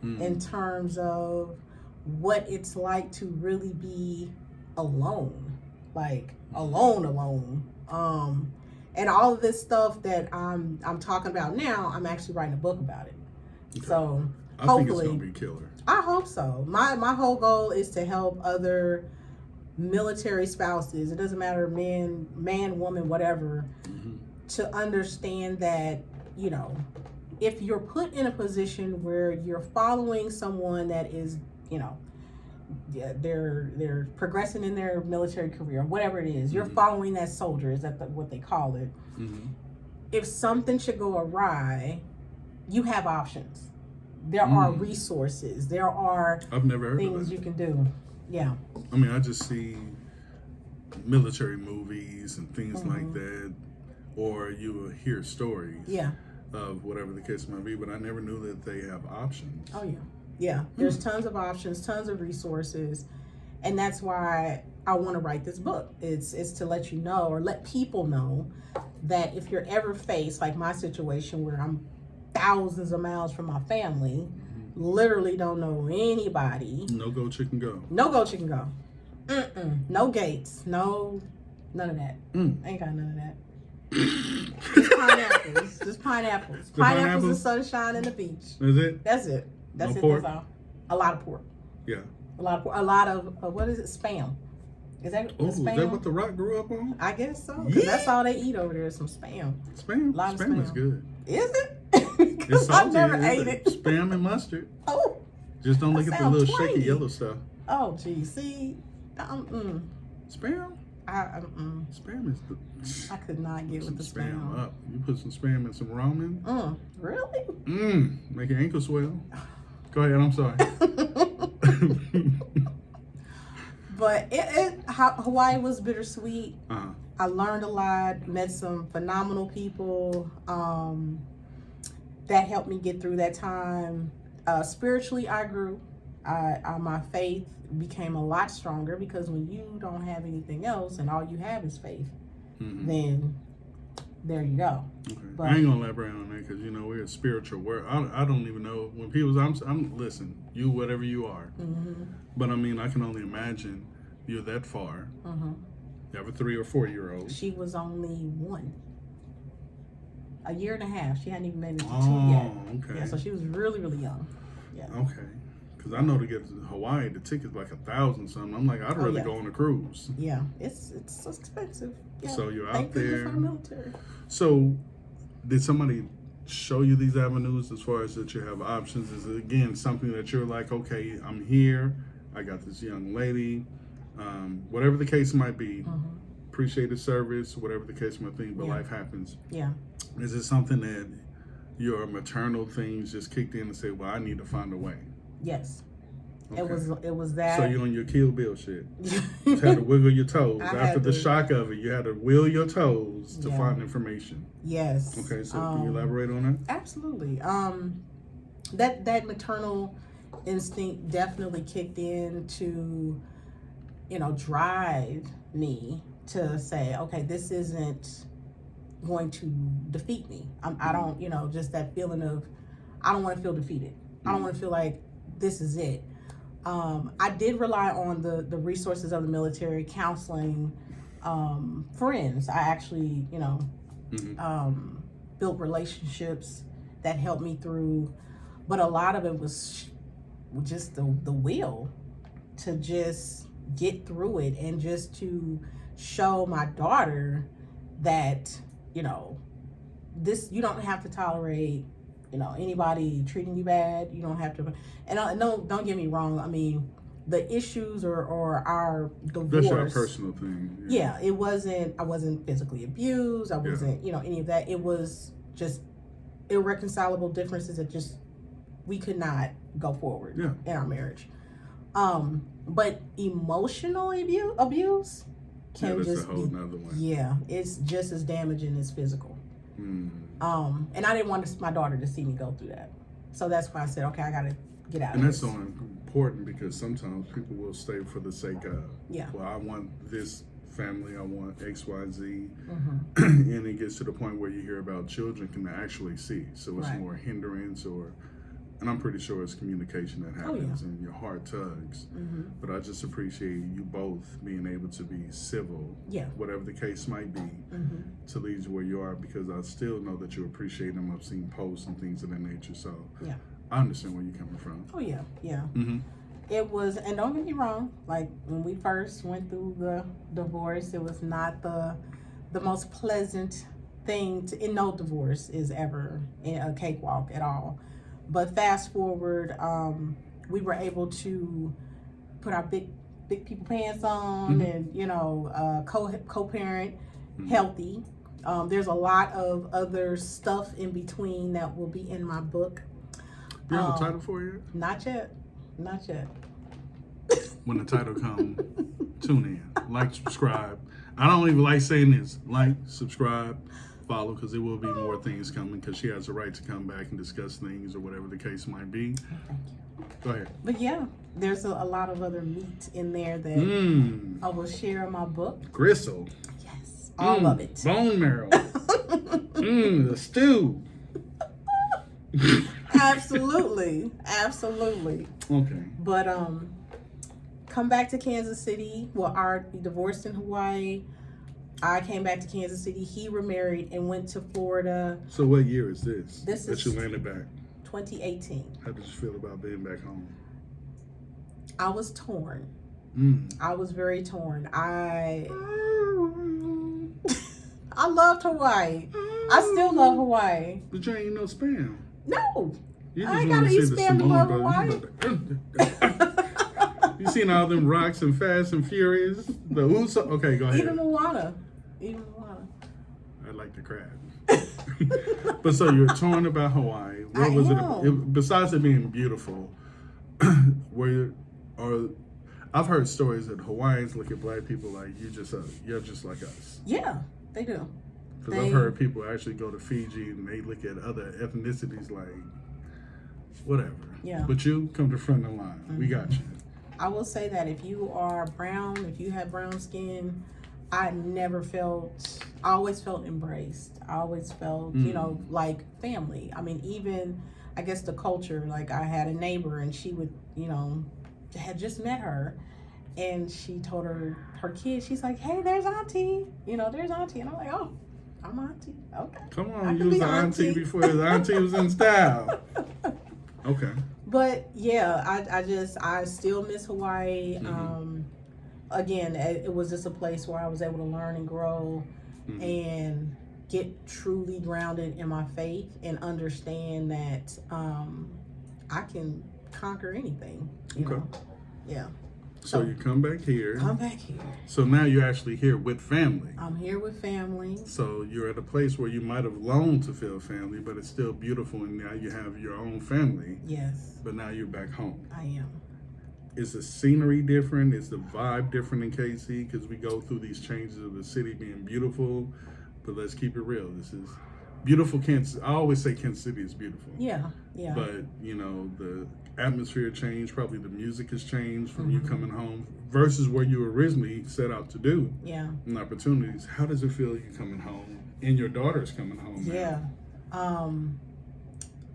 in terms of what it's like to really be alone. Like, alone. And all of this stuff that I'm talking about now, I'm actually writing a book about it. Okay. So hopefully, think it's gonna be killer. I hope so. My whole goal is to help other military spouses, it doesn't matter, man, woman, whatever, to understand that, if you're put in a position where you're following someone that is, they're progressing in their military career, whatever it is, you're following that soldier, is that what they call it. If something should go awry, you have options. There are resources. There are I've never heard things of that. You can do. Yeah. I mean, I just see military movies and things like that, or you will hear stories of whatever the case might be, but I never knew that they have options. Oh, yeah. Yeah. There's tons of options, tons of resources. And that's why I want to write this book. It's to let you know, or let people know, that if you're ever faced like my situation where I'm thousands of miles from my family, literally don't know anybody. No go chicken go. No go chicken go. No gates. No, none of that. Ain't got none of that. Just pineapples. Just pineapples. Pineapples and sunshine and the beach. Is it? That's it. That's No it. pork? That's all. A lot of pork. Yeah. A lot of pork. A lot of what is it? Spam. Is that Oh, spam? is that what The Rock grew up on? I guess so. 'Cause that's all they eat over there is some spam. Spam? A lot of Spam is spam. good. Is it? It's Because salty. I've never isn't ate it. Spam and mustard. Oh. Just don't That look at the sounds little shaky twangy. yellow stuff. Oh, gee. See, Spam? Spam is the... I could not get with the spam. up. You put some spam in some ramen. Really? Make your ankle swell. Go ahead, I'm sorry. But Hawaii was bittersweet. Uh-huh. I learned a lot, met some phenomenal people that helped me get through that time. Spiritually, I grew. My faith became a lot stronger, because when you don't have anything else and all you have is faith, then there you go. Okay. But, I ain't gonna elaborate on that because we're a spiritual world. I don't even know when people. I'm listen. You whatever you are, but I mean I can only imagine you're that far. You have a 3 or 4 year old. She was only 1. A year and a half. She hadn't even made it to 2 yet. Oh, okay. Yeah, so she was really, really young. Yeah. Okay. Because I know to get to Hawaii, the ticket's like $1,000 something. I'm like, I'd rather go on a cruise. Yeah, it's expensive. Yeah. So you're out Thank there. goodness for the military. So, did somebody show you these avenues as far as that you have options? Is it again something that you're like, okay, I'm here, I got this young lady, whatever the case might be, appreciate the service, whatever the case might be, but life happens. Yeah. Is it something that your maternal things just kicked in and said, well, I need to find a way? Yes. Okay. It was that. So you're on your Kill Bill shit. You had to wiggle your toes. After the shock of it, you had to wiggle your toes to find information. Yes. Okay, so can you elaborate on that? Absolutely. That maternal instinct definitely kicked in to, drive me to say, okay, this isn't going to defeat me. I don't, just that feeling of, I don't want to feel defeated. I don't want to feel like this is it. I did rely on the resources of the military, counseling, friends. I actually, built relationships that helped me through, but a lot of it was just the will to just get through it, and just to show my daughter that, this, you don't have to tolerate, anybody treating you bad. You don't have to, and don't get me wrong. I mean, the issues or our divorce. That's our personal thing. Yeah, I wasn't physically abused. I wasn't, any of that. It was just irreconcilable differences that just, we could not go forward in our marriage. But emotional abuse can that's just a whole nother one. Yeah, it's just as damaging as physical. And I didn't want my daughter to see me go through that. So that's why I said, okay, I got to get out of this. And that's so important, because sometimes people will stay for the sake of, well, I want this family, I want X, Y, Z. And it gets to the point where you hear about children can actually see. So it's more hindrance, and I'm pretty sure it's communication that happens and your heart tugs. But I just appreciate you both being able to be civil, whatever the case might be, to lead you where you are, because I still know that you appreciate them. I've seen posts and things of that nature. So I understand where you're coming from. Oh, yeah. It was, and don't get me wrong, like when we first went through the divorce, it was not the most pleasant thing and no divorce is ever a cakewalk at all. But fast forward, we were able to put our big people pants on and, co-parent healthy. There's a lot of other stuff in between that will be in my book. Do you have a title for you? Not yet. When the title comes, tune in, like, subscribe. I don't even like saying this. Like, subscribe, follow, because there will be more things coming, because she has a right to come back and discuss things or whatever the case might be. Thank you. Go ahead. But yeah, there's a lot of other meat in there that I will share in my book. Gristle. Yes, all of it. Bone marrow. The stew. Absolutely. Okay. But come back to Kansas City. Well, we divorced in Hawaii. I came back to Kansas City. He remarried and went to Florida. So what year is this? This is you landed back. 2018. How did you feel about being back home? I was torn. I was very torn. I loved Hawaii. I still love Hawaii. But you ain't no spam. No. You I ain't gotta eat spam to love Hawaii. You seen all them rocks and Fast and Furious? The Uso? Okay, go ahead. Even Moana. I like the crab. But so you're torn about Hawaii. What was it? Besides it being beautiful, I've heard stories that Hawaiians look at black people like you're just like us. Yeah, they do. Because I've heard people actually go to Fiji and they look at other ethnicities like whatever. Yeah. But you come to front of the line. We got you. I will say that if you are brown, if you have brown skin, I always felt embraced. I always felt, like family. I mean, even, I guess the culture, like I had a neighbor and she would, had just met her and she told her kid, she's like, hey, there's auntie. There's auntie. And I'm like, oh, I'm auntie. Okay. Come on, you was the auntie before the auntie was in style. Okay. But yeah, I still miss Hawaii. Again, it was just a place where I was able to learn and grow and get truly grounded in my faith and understand that I can conquer anything. You know? Yeah. So you come back here. Come back here. So now you're actually here with family. I'm here with family. So you're at a place where you might have longed to feel family, but it's still beautiful, and now you have your own family. Yes. But now you're back home. I am. Is the scenery different? Is the vibe different in KC? Because we go through these changes of the city being beautiful, but let's keep it real. This is beautiful. Kansas. I always say Kansas City is beautiful. Yeah. But the atmosphere changed. Probably the music has changed from you coming home versus where you originally set out to do. Yeah. And opportunities. How does it feel you coming home and your daughter's coming home? Yeah.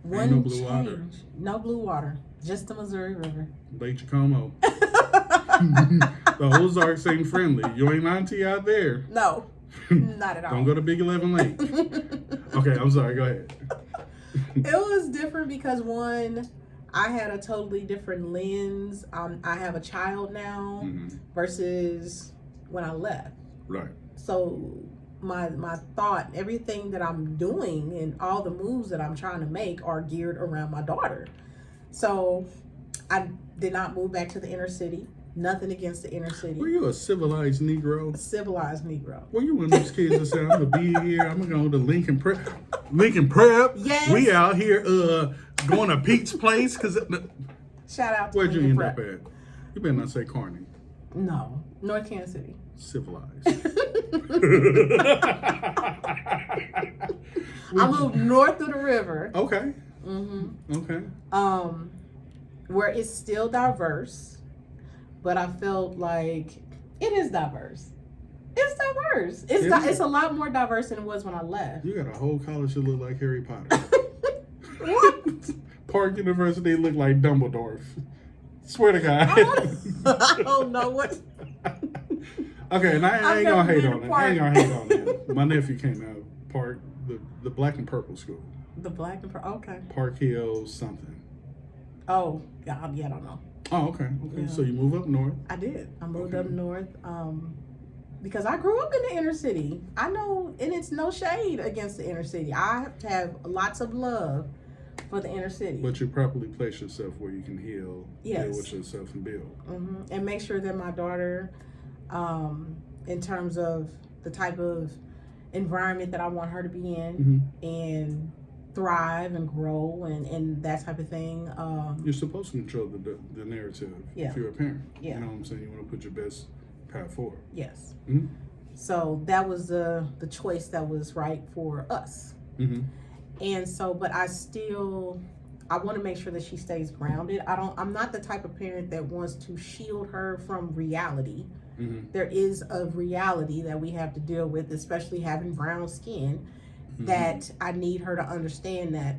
No blue water. No blue water. Just the Missouri River. Lake Jacomo. The Ozarks ain't friendly. You ain't auntie out there. No. Not at all. Don't go to Big 11 Lake. Okay, I'm sorry. Go ahead. It was different because one, I had a totally different lens. I have a child now versus when I left. Right. So my thought, everything that I'm doing and all the moves that I'm trying to make are geared around my daughter. So I did not move back to the inner city. Nothing against the inner city. Were you a civilized Negro? A civilized Negro. Were you one of those kids that said, I'm going to be here, I'm going to go to Lincoln Prep. Yes. We out here going to Pete's Place. Shout out to Where'd you Lincoln end Prep. up at? You better not say Kearney. No. North Kansas City. Civilized. I moved north of the river. Okay. Okay. Where it's still diverse, but I felt like it is diverse. It's diverse. It's a lot more diverse than it was when I left. You got a whole college that look like Harry Potter. What? Park University look like Dumbledore. Swear to God. I don't know what. Okay, and I ain't gonna hate on it. I ain't gonna hate on it. My nephew came out of Park, the Black and Purple School. The Black and Purple. Okay. Park Hill something. Oh, yeah, I don't know. Oh, okay. Yeah. So you move up north. I did. I moved up north because I grew up in the inner city. I know, and it's no shade against the inner city. I have lots of love for the inner city. But you properly place yourself where you can heal, deal with yourself, and build. And make sure that my daughter, in terms of the type of environment that I want her to be in, and thrive and grow and that type of thing. You're supposed to control the narrative if you're a parent. Yeah. You know what I'm saying? You want to put your best path forward. Yes. So that was the choice that was right for us. And so, but I I want to make sure that she stays grounded. I'm not the type of parent that wants to shield her from reality. There is a reality that we have to deal with, especially having brown skin, that I need her to understand that,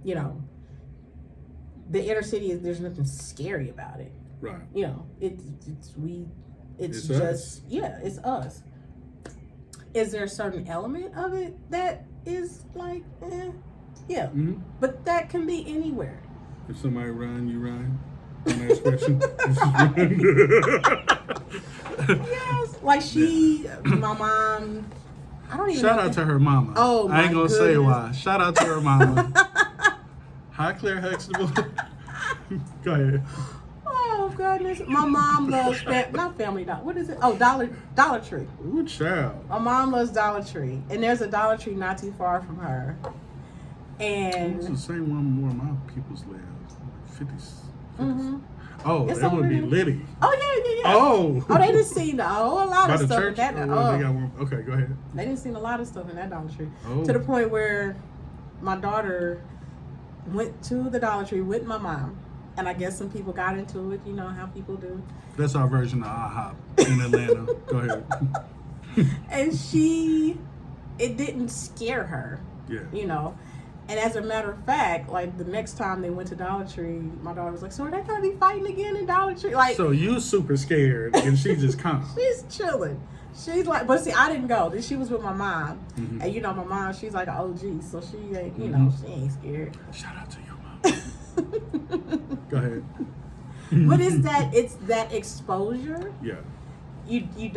you know, the inner city there's nothing scary about it. Right. You know, it's just us. Yeah, it's us. Is there a certain element of it that is like, yeah, but that can be anywhere. If somebody run, you run. Next question. Yes, like my mom. I don't even. Shout out to her mama. Oh my I ain't gonna goodness. say why. Shout out to her mama. Hi, Claire Huxtable. Go ahead. Oh goodness, my mom loves not Family Dollar. What is it? Oh, Dollar Tree. Ooh, child. My mom loves Dollar Tree, and there's a Dollar Tree not too far from her. And it's the same one where my people's live. 50s. Oh, It's that would be over Liddy. oh yeah. Oh. Oh, they didn't see a whole lot By of the stuff church? in that. Or they got one? Okay, go ahead. They didn't see a lot of stuff in that Dollar Tree. Oh. To the point where my daughter went to the Dollar Tree with my mom. And I guess some people got into it, you know how people do. That's our version of IHOP in Atlanta. Go ahead. And it didn't scare her. Yeah. You know. And as a matter of fact, like the next time they went to Dollar Tree, my daughter was like, so are they gonna be fighting again in Dollar Tree? Like, So you super scared and she just calm. she's chilling. She's like, but see, I didn't go. She was with my mom. And you know, my mom, she's like an OG, so she ain't, you know, she ain't scared. Shout out to your mom. Go ahead. But it's that exposure. Yeah. You need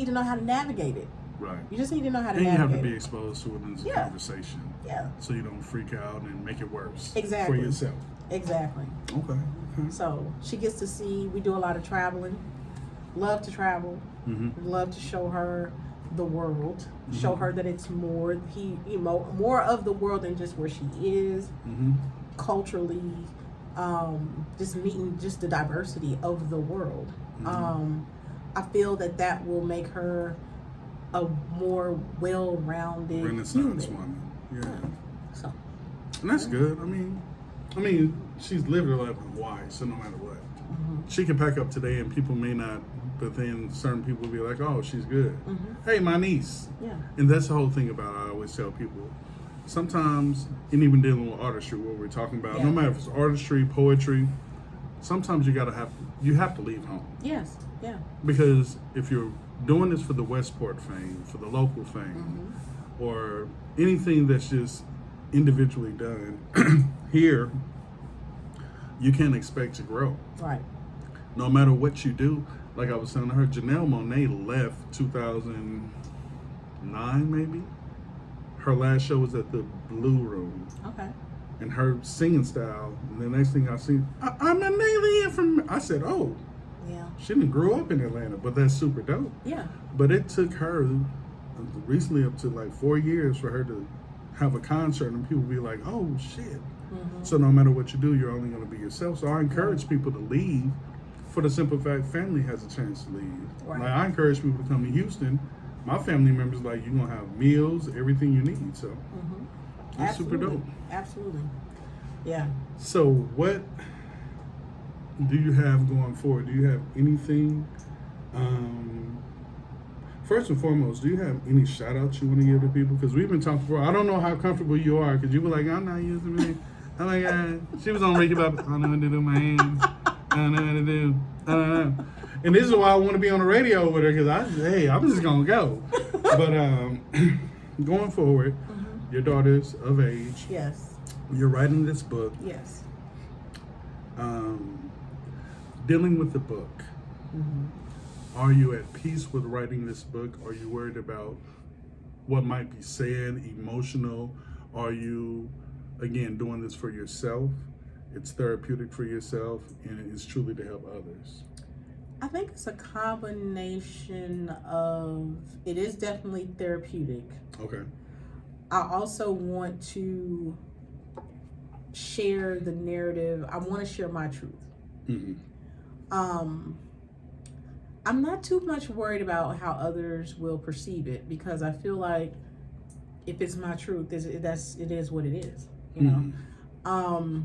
to know how to navigate it. Right. You just need to know how to And you navigate have to be it. exposed to it in Yeah. conversation. Yeah. So you don't freak out and make it worse. Exactly. For yourself. Exactly. Okay. So she gets to see, we do a lot of traveling. Love to travel. Love to show her the world. Show her that it's more of the world than just where she is. Culturally, just meeting just the diversity of the world. I feel that will make her a more well-rounded Renaissance human. woman. Yeah. So. And that's good. I mean, she's lived her life in Hawaii, so no matter what. She can pack up today and people may not, but then certain people will be like, oh, she's good. Hey, my niece. Yeah. And that's the whole thing about it. I always tell people, sometimes, and even dealing with artistry, what we're talking about, no matter if it's artistry, poetry, sometimes you have to leave home. Yes. Yeah. Because if you're doing this for the Westport fame, for the local fame, or anything that's just individually done, here, you can't expect to grow. Right. No matter what you do. Like I was telling her, Janelle Monáe left 2009 maybe. Her last show was at the Blue Room. Okay. And her singing style, and the next thing I see, I'm an alien from, I said, oh. Yeah. She didn't grow up in Atlanta, but that's super dope. Yeah. But it took her recently up to like 4 years for her to have a concert and people be like, oh shit. So no matter what you do, you're only going to be yourself. So I encourage people to leave for the simple fact family has a chance to leave. Right. Like I encourage people to come to Houston. My family members like, you're going to have meals, everything you need. So that's super dope. Absolutely. Yeah. So what do you have going forward? Do you have anything? First and foremost, do you have any shout outs you want to give to people? Because we've been talking before. I don't know how comfortable you are because you were like, I'm not using me. Oh my God. She was on Ricky Bobby. I don't know what to do with my hands. I don't know what to do. I don't know. And this is why I want to be on the radio with her because I'm just going to go. But going forward, your daughter's of age. Yes. You're writing this book. Yes. Dealing with the book. Are you at peace with writing this book? Are you worried about what might be said, emotional? Are you, again, doing this for yourself? It's therapeutic for yourself, and it's truly to help others. I think it's a combination of, it is definitely therapeutic. Okay. I also want to share the narrative. I want to share my truth. I'm not too much worried about how others will perceive it because I feel like if it's my truth, it is what it is. you know.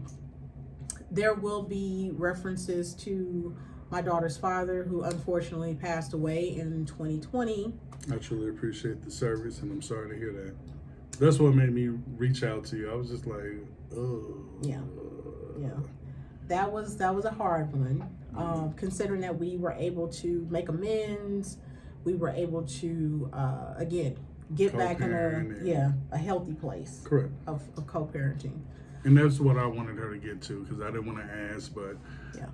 There will be references to my daughter's father, who unfortunately passed away in 2020. I truly appreciate the service, and I'm sorry to hear that. That's what made me reach out to you. I was just like, oh. Yeah. That was a hard one. Considering that we were able to make amends, we were able to again get back in a healthy place. Correct. Of co-parenting. And that's what I wanted her to get to, because I didn't want to ask, but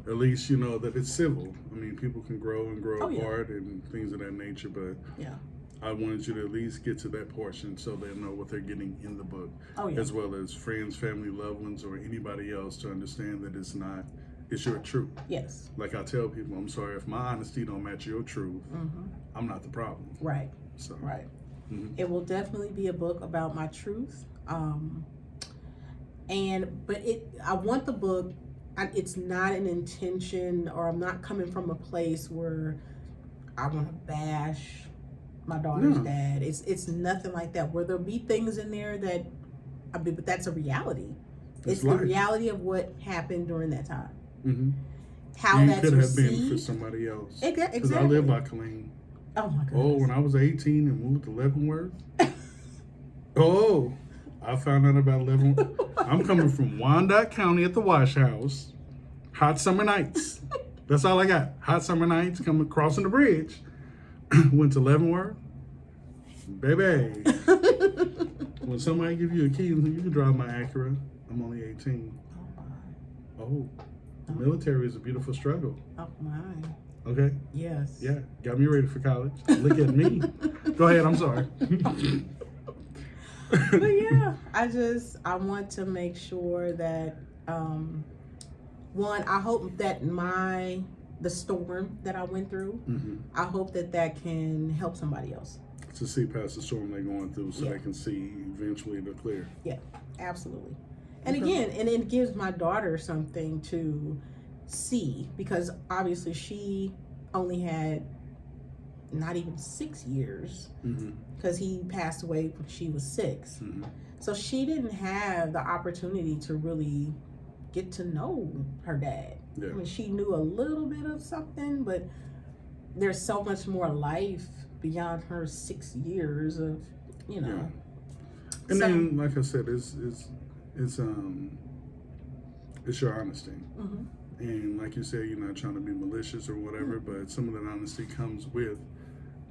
at least you know that it's civil. I mean, people can grow apart and things of that nature, but I wanted you to at least get to that portion so they know what they're getting in the book, as well as friends, family, loved ones, or anybody else to understand that it's your truth. Yes. Like I tell people, I'm sorry if my honesty don't match your truth, I'm not the problem. Right. So. Right. It will definitely be a book about my truth. I want the book, it's not an intention, or I'm not coming from a place where I want to bash my daughter's dad. It's nothing like that. Where there'll be things in there that, but that's a reality. It's the reality of what happened during that time. How that's could have received. been for somebody else. Exactly. Because I live by clean. Oh my goodness. Oh, when I was 18 and moved to Leavenworth. I found out about Leavenworth. I'm coming from Wyandotte County at the Wash House. Hot summer nights. That's all I got. Hot summer nights, crossing the bridge. Went to Leavenworth. Baby. When somebody give you a key, you can drive my Acura. I'm only 18. Oh, the military is a beautiful struggle. Oh my. Okay? Yes. Yeah, got me ready for college. Look at me. Go ahead, I'm sorry. But yeah, I want to make sure that, one, I hope that the storm that I went through, I hope that can help somebody else. To see past the storm they're going through so they can see eventually the clear. Yeah, absolutely. And again, and it gives my daughter something to see, because obviously she only had not even 6 years, because he passed away when she was 6. So she didn't have the opportunity to really get to know her dad. I mean, she knew a little bit of something, but there's so much more life beyond her 6 years of, And then, like I said, it's your honesty. And like you said, you're not trying to be malicious or whatever, but some of that honesty comes with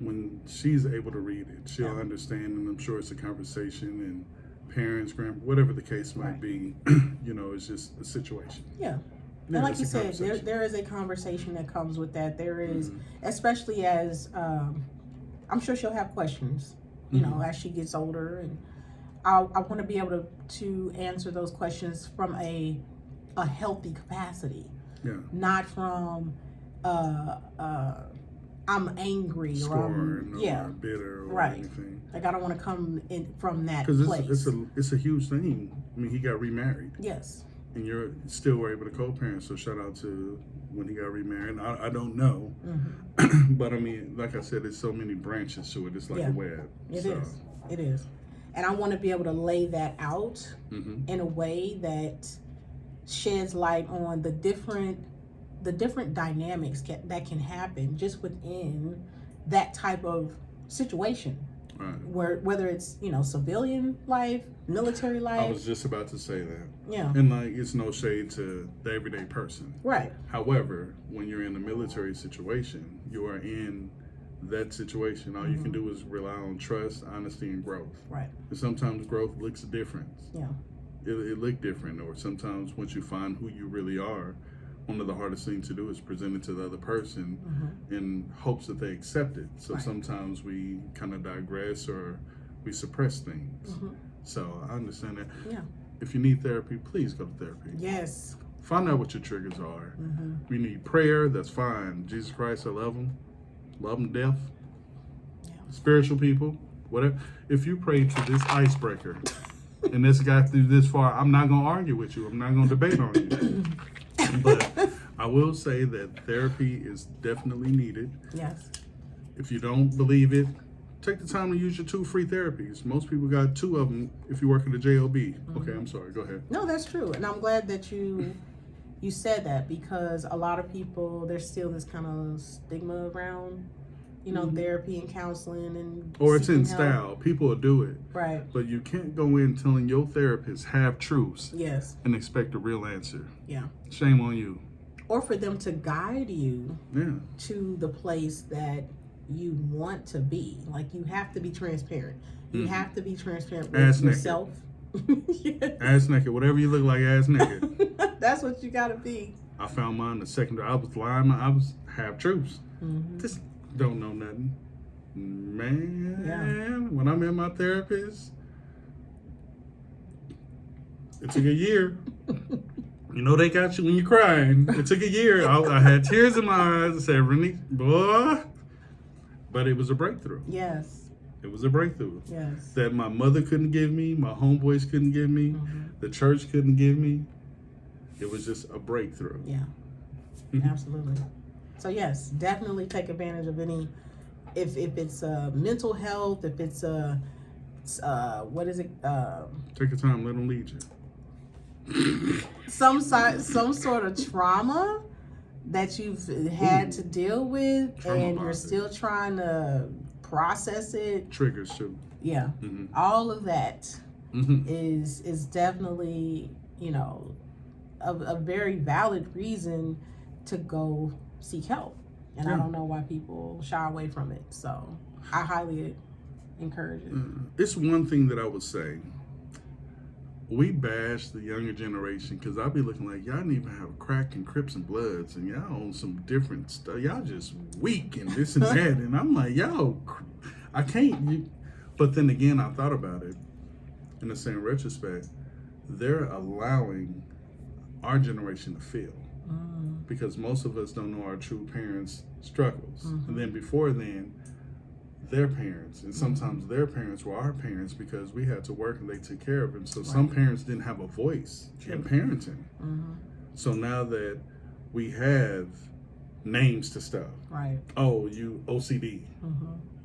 when she's able to read it. She'll understand, and I'm sure it's a conversation, and parents, whatever the case might be, it's just a situation. And like you said, there is a conversation that comes with that. There is, especially as, I'm sure she'll have questions, as she gets older, and I want to be able to answer those questions from a healthy capacity. Not from I'm angry Scorn or bitter or anything. Like, I don't want to come in from that place. Because it's a huge thing. I mean, he got remarried. Yes. And you're still were able to co-parent, so shout out to when he got remarried. I don't know. But I mean, like I said, there's so many branches to it. It's like a web. It is. And I want to be able to lay that out in a way that sheds light on the different dynamics that can happen just within that type of situation. Whether it's civilian life, military life. I was just about to say that. Yeah. And like, it's no shade to the everyday person. Right. However, when you're in a military situation, you are in that situation. All you can do is rely on trust, honesty, and growth. Right. And sometimes growth looks different. Yeah. It look different, or sometimes once you find who you really are, one of the hardest things to do is present it to the other person in hopes that they accept it. So sometimes we kind of digress or we suppress things. So I understand that. Yeah. If you need therapy, please go to therapy. Yes. Find out what your triggers are. If you need prayer, that's fine. Jesus Christ, I love him. Love him to death. Yeah. Spiritual people, whatever. If you pray to this icebreaker and this got through this far, I'm not going to argue with you. I'm not going to debate on you. But I will say that therapy is definitely needed. Yes. If you don't believe it, Take the time to use your 2 free therapies. Most people got 2 of them if you work at a JOB. Okay, I'm sorry. Go ahead. No, that's true. And I'm glad that you said that, because a lot of people, there's still this kind of stigma around, therapy and counseling, and or it's in help. style. People will do it. Right. But you can't go in telling your therapist half truths. Yes. And expect a real answer. Yeah. Shame on you. Or for them to guide you to the place that you want to be. Like, you have to be transparent. You have to be transparent with Ass yourself. Naked. Ass naked. Whatever you look like, ass naked. That's what you gotta be. I found mine the secondary. I was lying. I was half truths. Just don't know nothing. Man, when I met my therapist, it took a year. They got you when you're crying. It took a year. I had tears in my eyes. I said, Renee, boy. But it was a breakthrough. Yes. It was a breakthrough. Yes. That my mother couldn't give me, my homeboys couldn't give me, the church couldn't give me. It was just a breakthrough. Yeah. Absolutely. So yes, definitely take advantage of any, if it's mental health, if it's what is it? Take your time, let them lead you. some sort of trauma that you've had to deal with, and you're still trying to process it. Triggers too. Yeah. All of that is definitely, a very valid reason to go seek help. And I don't know why people shy away from it. So I highly encourage it. It's one thing that I would say. We bash the younger generation because I'll be looking like y'all didn't even have crack and Crips and Bloods, and y'all on some different stuff. Y'all just weak and this and that. And I'm like, yo, I can't. But then again, I thought about it in the same retrospect. They're allowing our generation to feel, because most of us don't know our true parents' struggles. And then before then, their parents, and sometimes their parents were our parents, because we had to work and they took care of them. So some parents didn't have a voice in parenting. So now that we have names to stuff, oh, you OCD.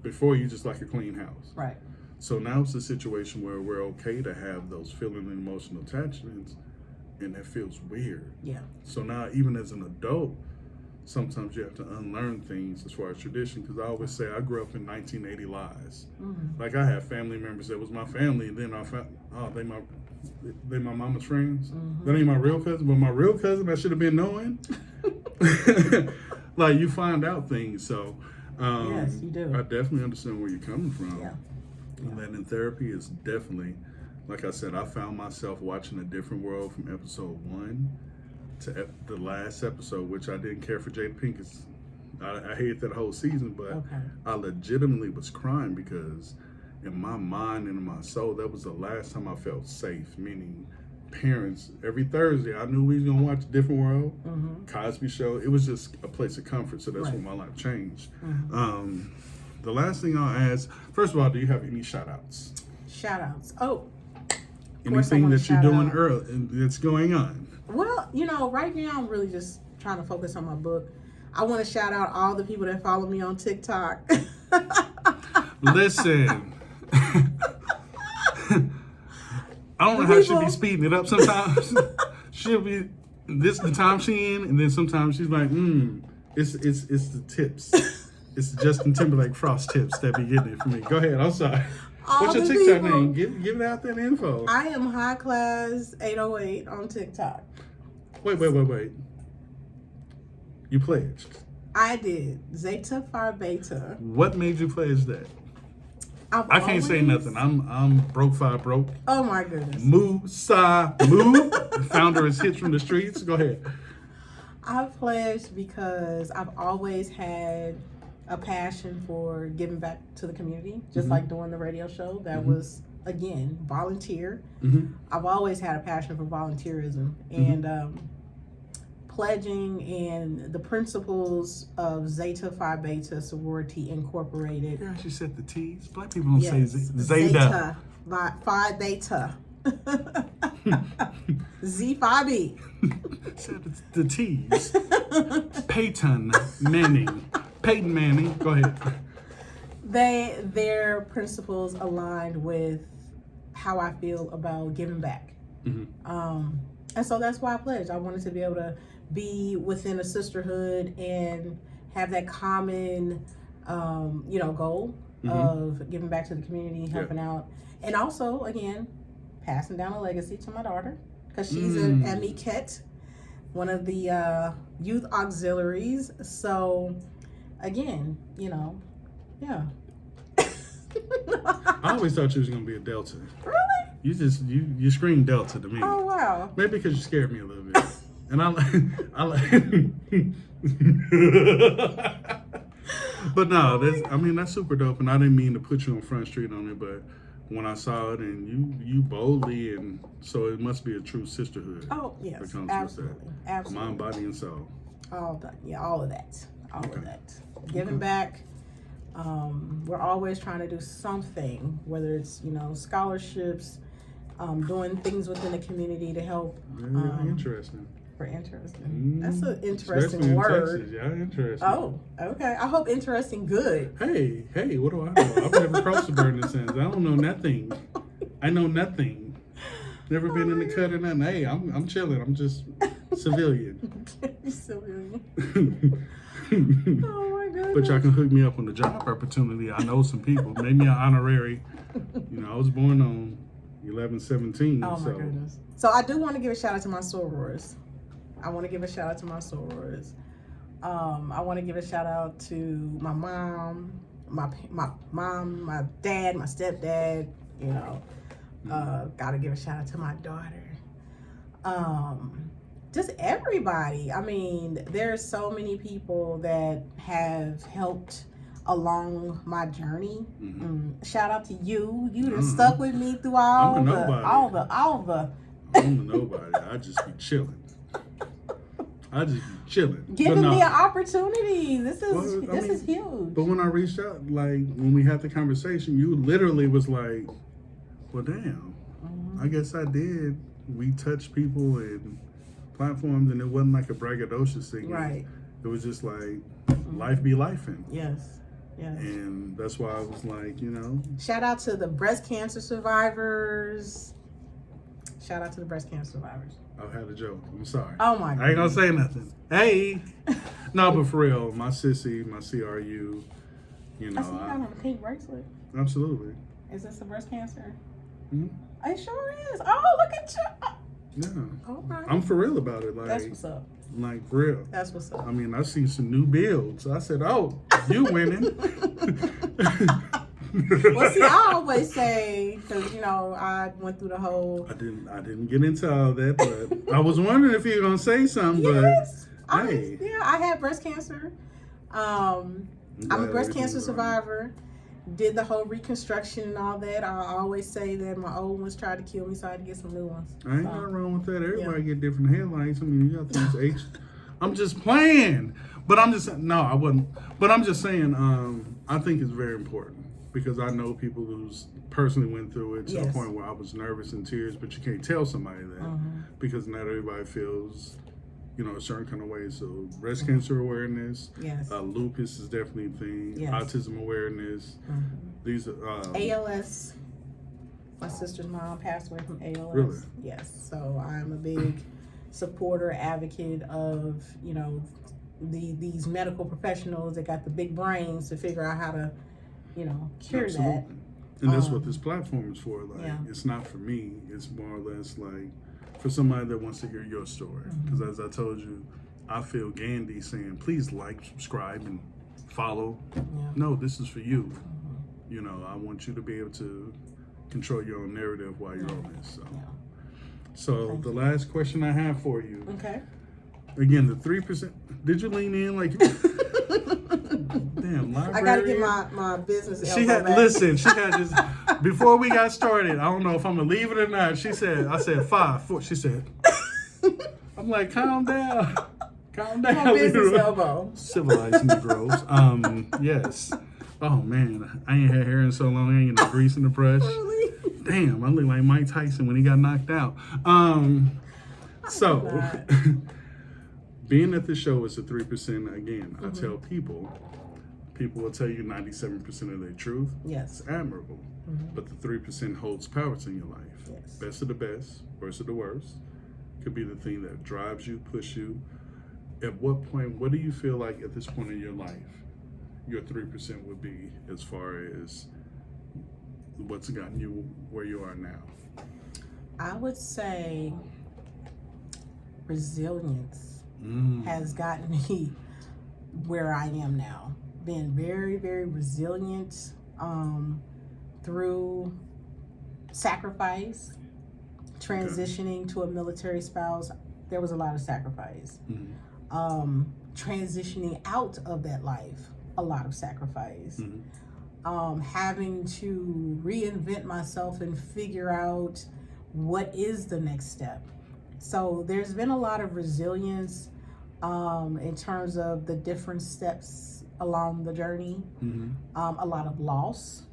Before, you just like a clean house. Right. So now it's a situation where we're okay to have those feeling and emotional attachments, and that feels weird. Yeah. So now, even as an adult, sometimes you have to unlearn things as far as tradition, because I always say I grew up in 1980 lies. Like, I have family members that was my family, and then I found, they my mama's friends. That ain't my real cousin, but my real cousin I should have been knowing. Like, you find out things. So yes, you do. I definitely understand where you're coming from. Yeah. And that in therapy is definitely, like I said, I found myself watching A Different World from episode 1 to the last episode, which I didn't care for Jada Pinkett. I hated that whole season, but I legitimately was crying, because in my mind and in my soul, that was the last time I felt safe. Meaning, parents, every Thursday, I knew we was gonna watch A Different World, Cosby Show. It was just a place of comfort. So that's when my life changed. The last thing I'll ask, first of all, do you have any shout-outs? Shout-outs. Oh, anything that you're doing early that's going on? Well, right now I'm really just trying to focus on my book. I want to shout out all the people that follow me on TikTok. Listen. I don't know how she'll be speeding it up sometimes. She'll be, this the time she in, and then sometimes she's like, it's the tips. It's Justin Timberlake frost tips that be getting it for me. Go ahead, I'm sorry. What's your TikTok name? Give it out that info. I am High Class 808 on TikTok. Wait. You pledged. I did. Zeta Phi Beta. What made you pledge that? I can't say nothing. I'm broke. Oh my goodness. Moo. Founder is Hits from the Streets. Go ahead. I pledged because I've always had a passion for giving back to the community, just like doing the radio show. That was, again, volunteer. I've always had a passion for volunteerism, and pledging and the principles of Zeta Phi Beta Sorority Incorporated. Yeah, she said the T's. Black people don't say Zeta. Phi Beta. Z Phi B. Said the T's. Peyton Manning. Go ahead. their principles aligned with how I feel about giving back. And so that's why I pledged. I wanted to be able to be within a sisterhood and have that common, goal of giving back to the community, helping out, and also again passing down a legacy to my daughter because she's an MECAT, one of the youth auxiliaries. So again, yeah. I always thought you was gonna be a Delta. Really? You screamed Delta to me. Oh wow. Maybe because you scared me a little bit. And I like but no, that's super dope. And I didn't mean to put you on Front Street on it, but when I saw it and you boldly, and so it must be a true sisterhood. Oh yes, that comes absolutely, with that. absolutely. Mind, body, and soul. All of that. All of that. Giving back. We're always trying to do something, whether it's scholarships, doing things within the community to help. Interesting. For interesting. That's an interesting Especially word. In Texas. Yeah, interesting. Oh, okay. I hope interesting good. Hey, what do I know? I've never crossed the burning sands. I don't know nothing. I know nothing. Never been in the cut or nothing. Hey, I'm chilling. I'm just civilian. Civilian. Oh my goodness. But y'all can hook me up on the job opportunity. I know some people. Make me an honorary. I was born on 11/17. Oh my goodness. So I do want to give a shout out to my sorors. I want to give a shout out to my sorors. I want to give a shout out to my mom, my dad, my stepdad. Got to give a shout out to my daughter. Just everybody. I mean, there's so many people that have helped along my journey. Shout out to you. You done stuck with me through all the. I'm a nobody. I just be chilling. Giving me an opportunity. This is huge. But when I reached out, like when we had the conversation, you literally was like, "Well, damn, I guess I did. We touched people and platforms, and it wasn't like a braggadocious thing. Right. It was just like life be lifing. Yes. And that's why I was like, Shout out to the breast cancer survivors. I had a joke. I'm sorry. Oh my God. I ain't gonna say nothing. Hey. No, but for real, my sissy, my CRU, I see you got on a pink bracelet. Absolutely. Is this a breast cancer? Mm-hmm. It sure is. Oh, look at you. Yeah. All right. I'm for real about it. Like, that's what's up. Like, for real. That's what's up. I mean, I seen some new builds. I said, oh, you winning. Well, see, I always say, because, I went through the whole... I didn't get into all that, but I was wondering if you were going to say something, yes, but hey. I had breast cancer. I'm a breast cancer survivor. Did the whole reconstruction and all that. I always say that my old ones tried to kill me, so I had to get some new ones. I ain't nothing wrong with that. Everybody get different headlights. I mean, you got things H. I'm just playing. But I'm just, no, I wasn't. But I'm just saying, I think it's very important because I know people who's personally went through it to the point where I was nervous and tears, but you can't tell somebody that because not everybody feels, a certain kind of way. So breast cancer awareness, lupus is definitely a thing, autism awareness. These are ALS. My sister's mom passed away from ALS. Really? Yes. So I'm a big supporter, advocate of, these medical professionals that got the big brains to figure out how to, cure that. And that's what this platform is for. Like, it's not for me. It's more or less like for somebody that wants to hear your story. Because as I told you, I feel Gandhi saying, please like, subscribe, and follow. No, this is for you. I want you to be able to control your own narrative while you're on this. So the last question I have for you. Okay. Again, the 3%. Did you lean in like? Damn, library. I gotta get my business. She had back. Listen. She had this before we got started. I don't know if I'm gonna leave it or not. She said, I said 5, 4. She said, I'm like, calm down. My business elbow. Civilized Negroes. Yes. Oh man, I ain't had hair in so long. I ain't no grease in the brush. Really? Damn, I look like Mike Tyson when he got knocked out. So, being that the show is a 3%, again, I tell people, people will tell you 97% of their truth. Yes. It's admirable. But the 3% holds powers in your life. Yes. Best of the best, worst of the worst. Could be the thing that drives you, push you. At what point, what do you feel like at this point in your life, your 3% would be as far as what's gotten you where you are now? I would say resilience has gotten me where I am now. Been very, very resilient through sacrifice, transitioning to a military spouse. There was a lot of sacrifice. Transitioning out of that life, a lot of sacrifice. Having to reinvent myself and figure out what is the next step. So there's been a lot of resilience in terms of the different steps along the journey. A lot of loss,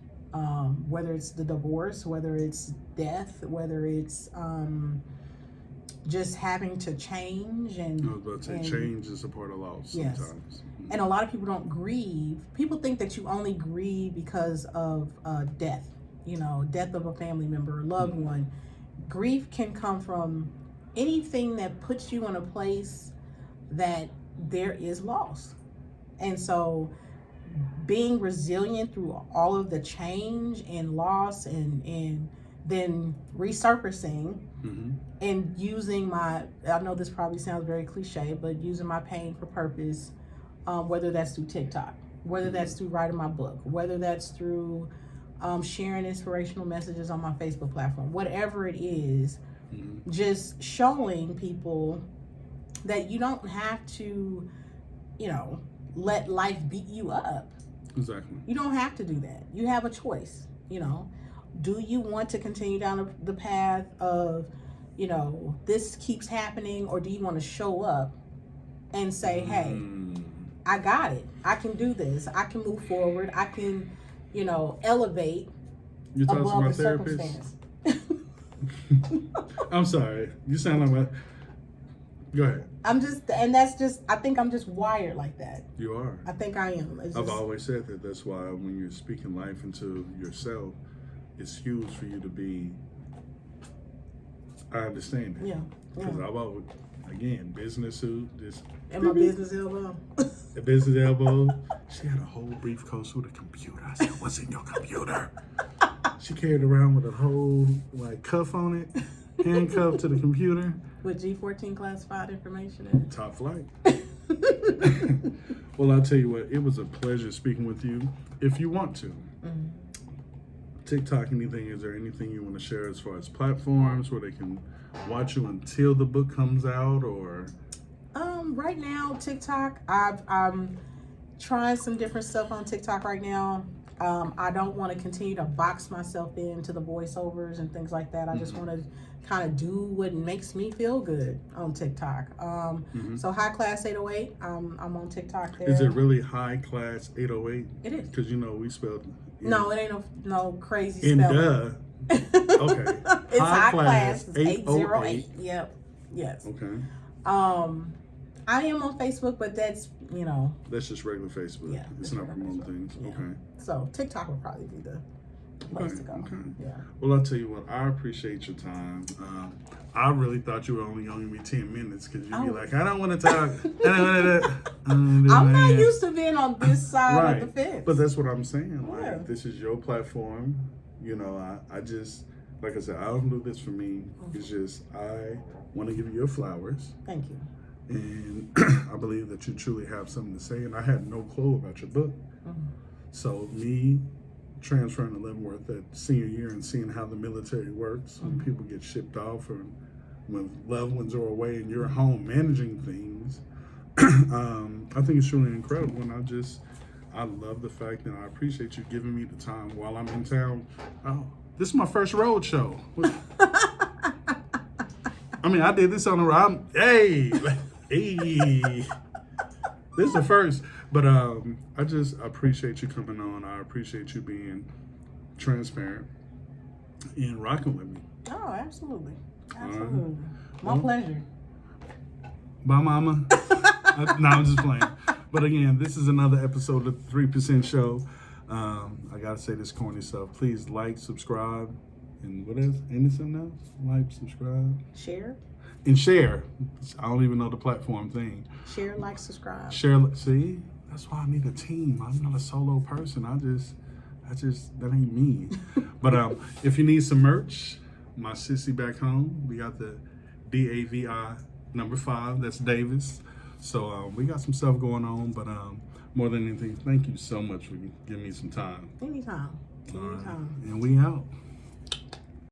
whether it's the divorce, whether it's death, whether it's just having to change. And I was about to say, change is a part of loss sometimes. And a lot of people don't grieve. People think that you only grieve because of death, death of a family member or loved one. Grief can come from anything that puts you in a place that there is loss. And so being resilient through all of the change and loss and then resurfacing and using I know this probably sounds very cliche, but using my pain for purpose, whether that's through TikTok, whether that's through writing my book, whether that's through sharing inspirational messages on my Facebook platform, whatever it is, just showing people that you don't have to, let life beat you up. Exactly. You don't have to do that. You have a choice, Do you want to continue down the path of, this keeps happening, or do you want to show up and say, hey, I got it. I can do this. I can move forward. I can, elevate above the circumstance. I'm sorry. You sound like my... Go ahead. I think I'm just wired like that. You are. I think I am. I've always said that. That's why when you're speaking life into yourself, it's huge for you to be... I understand it. Yeah. Because I've always... Again, business suit. And my business elbow. A business elbow. She had a whole briefcase with a computer. I said, what's in your computer? She carried around with a whole cuff on it, handcuffed to the computer. With G14 classified information in it. Top flight. Well, I'll tell you what, it was a pleasure speaking with you. If you want to, TikTok, anything, is there anything you want to share as far as platforms where they can watch you until the book comes out, or? Right now, TikTok, I'm trying some different stuff on TikTok right now. I don't want to continue to box myself into the voiceovers and things like that. I just want to kind of do what makes me feel good on TikTok. So High Class 808, I'm on TikTok there. Is it really High Class 808? It is. Because we spelled... No, it ain't no crazy spelling. Okay. It's High Class 808. Yep. Yes. Okay. I am on Facebook, but that's, That's just regular Facebook. Yeah, It's not promoting things. Yeah. Okay. So TikTok would probably be the place to go. Okay. Yeah. Well, I'll tell you what, I appreciate your time. I really thought you were only going to be 10 minutes because you'd be like, I don't want to talk. I'm not used to being on this side of the fence. But that's what I'm saying. Yeah. This is your platform. I just, like I said, I don't do this for me. It's just, I want to give you your flowers. Thank you. And I believe that you truly have something to say. And I had no clue about your book. So me transferring to Leavenworth at senior year and seeing how the military works, when people get shipped off or when loved ones are away and you're home managing things, I think it's truly incredible. And I love the fact that I appreciate you giving me the time while I'm in town. Oh, this is my first road show. I mean, I did this on the road. Hey, this is the first. But I just appreciate you coming on. I appreciate you being transparent and rocking with me. Oh, absolutely. My pleasure. Bye, mama. No, I'm just playing. But again, this is another episode of the 3% Show. I gotta say this corny stuff. Please like, subscribe, and what is anything else? Like, subscribe, Share. and share. I don't even know the platform thing. Share, like, subscribe. Share. See, that's why I need a team. I'm not a solo person. I just that ain't me. But if you need some merch, my sissy back home, we got the DAVI number 5. That's Davis. So we got some stuff going on. But more than anything, thank you so much for giving me some time. Anytime. All right. Anytime. And we out.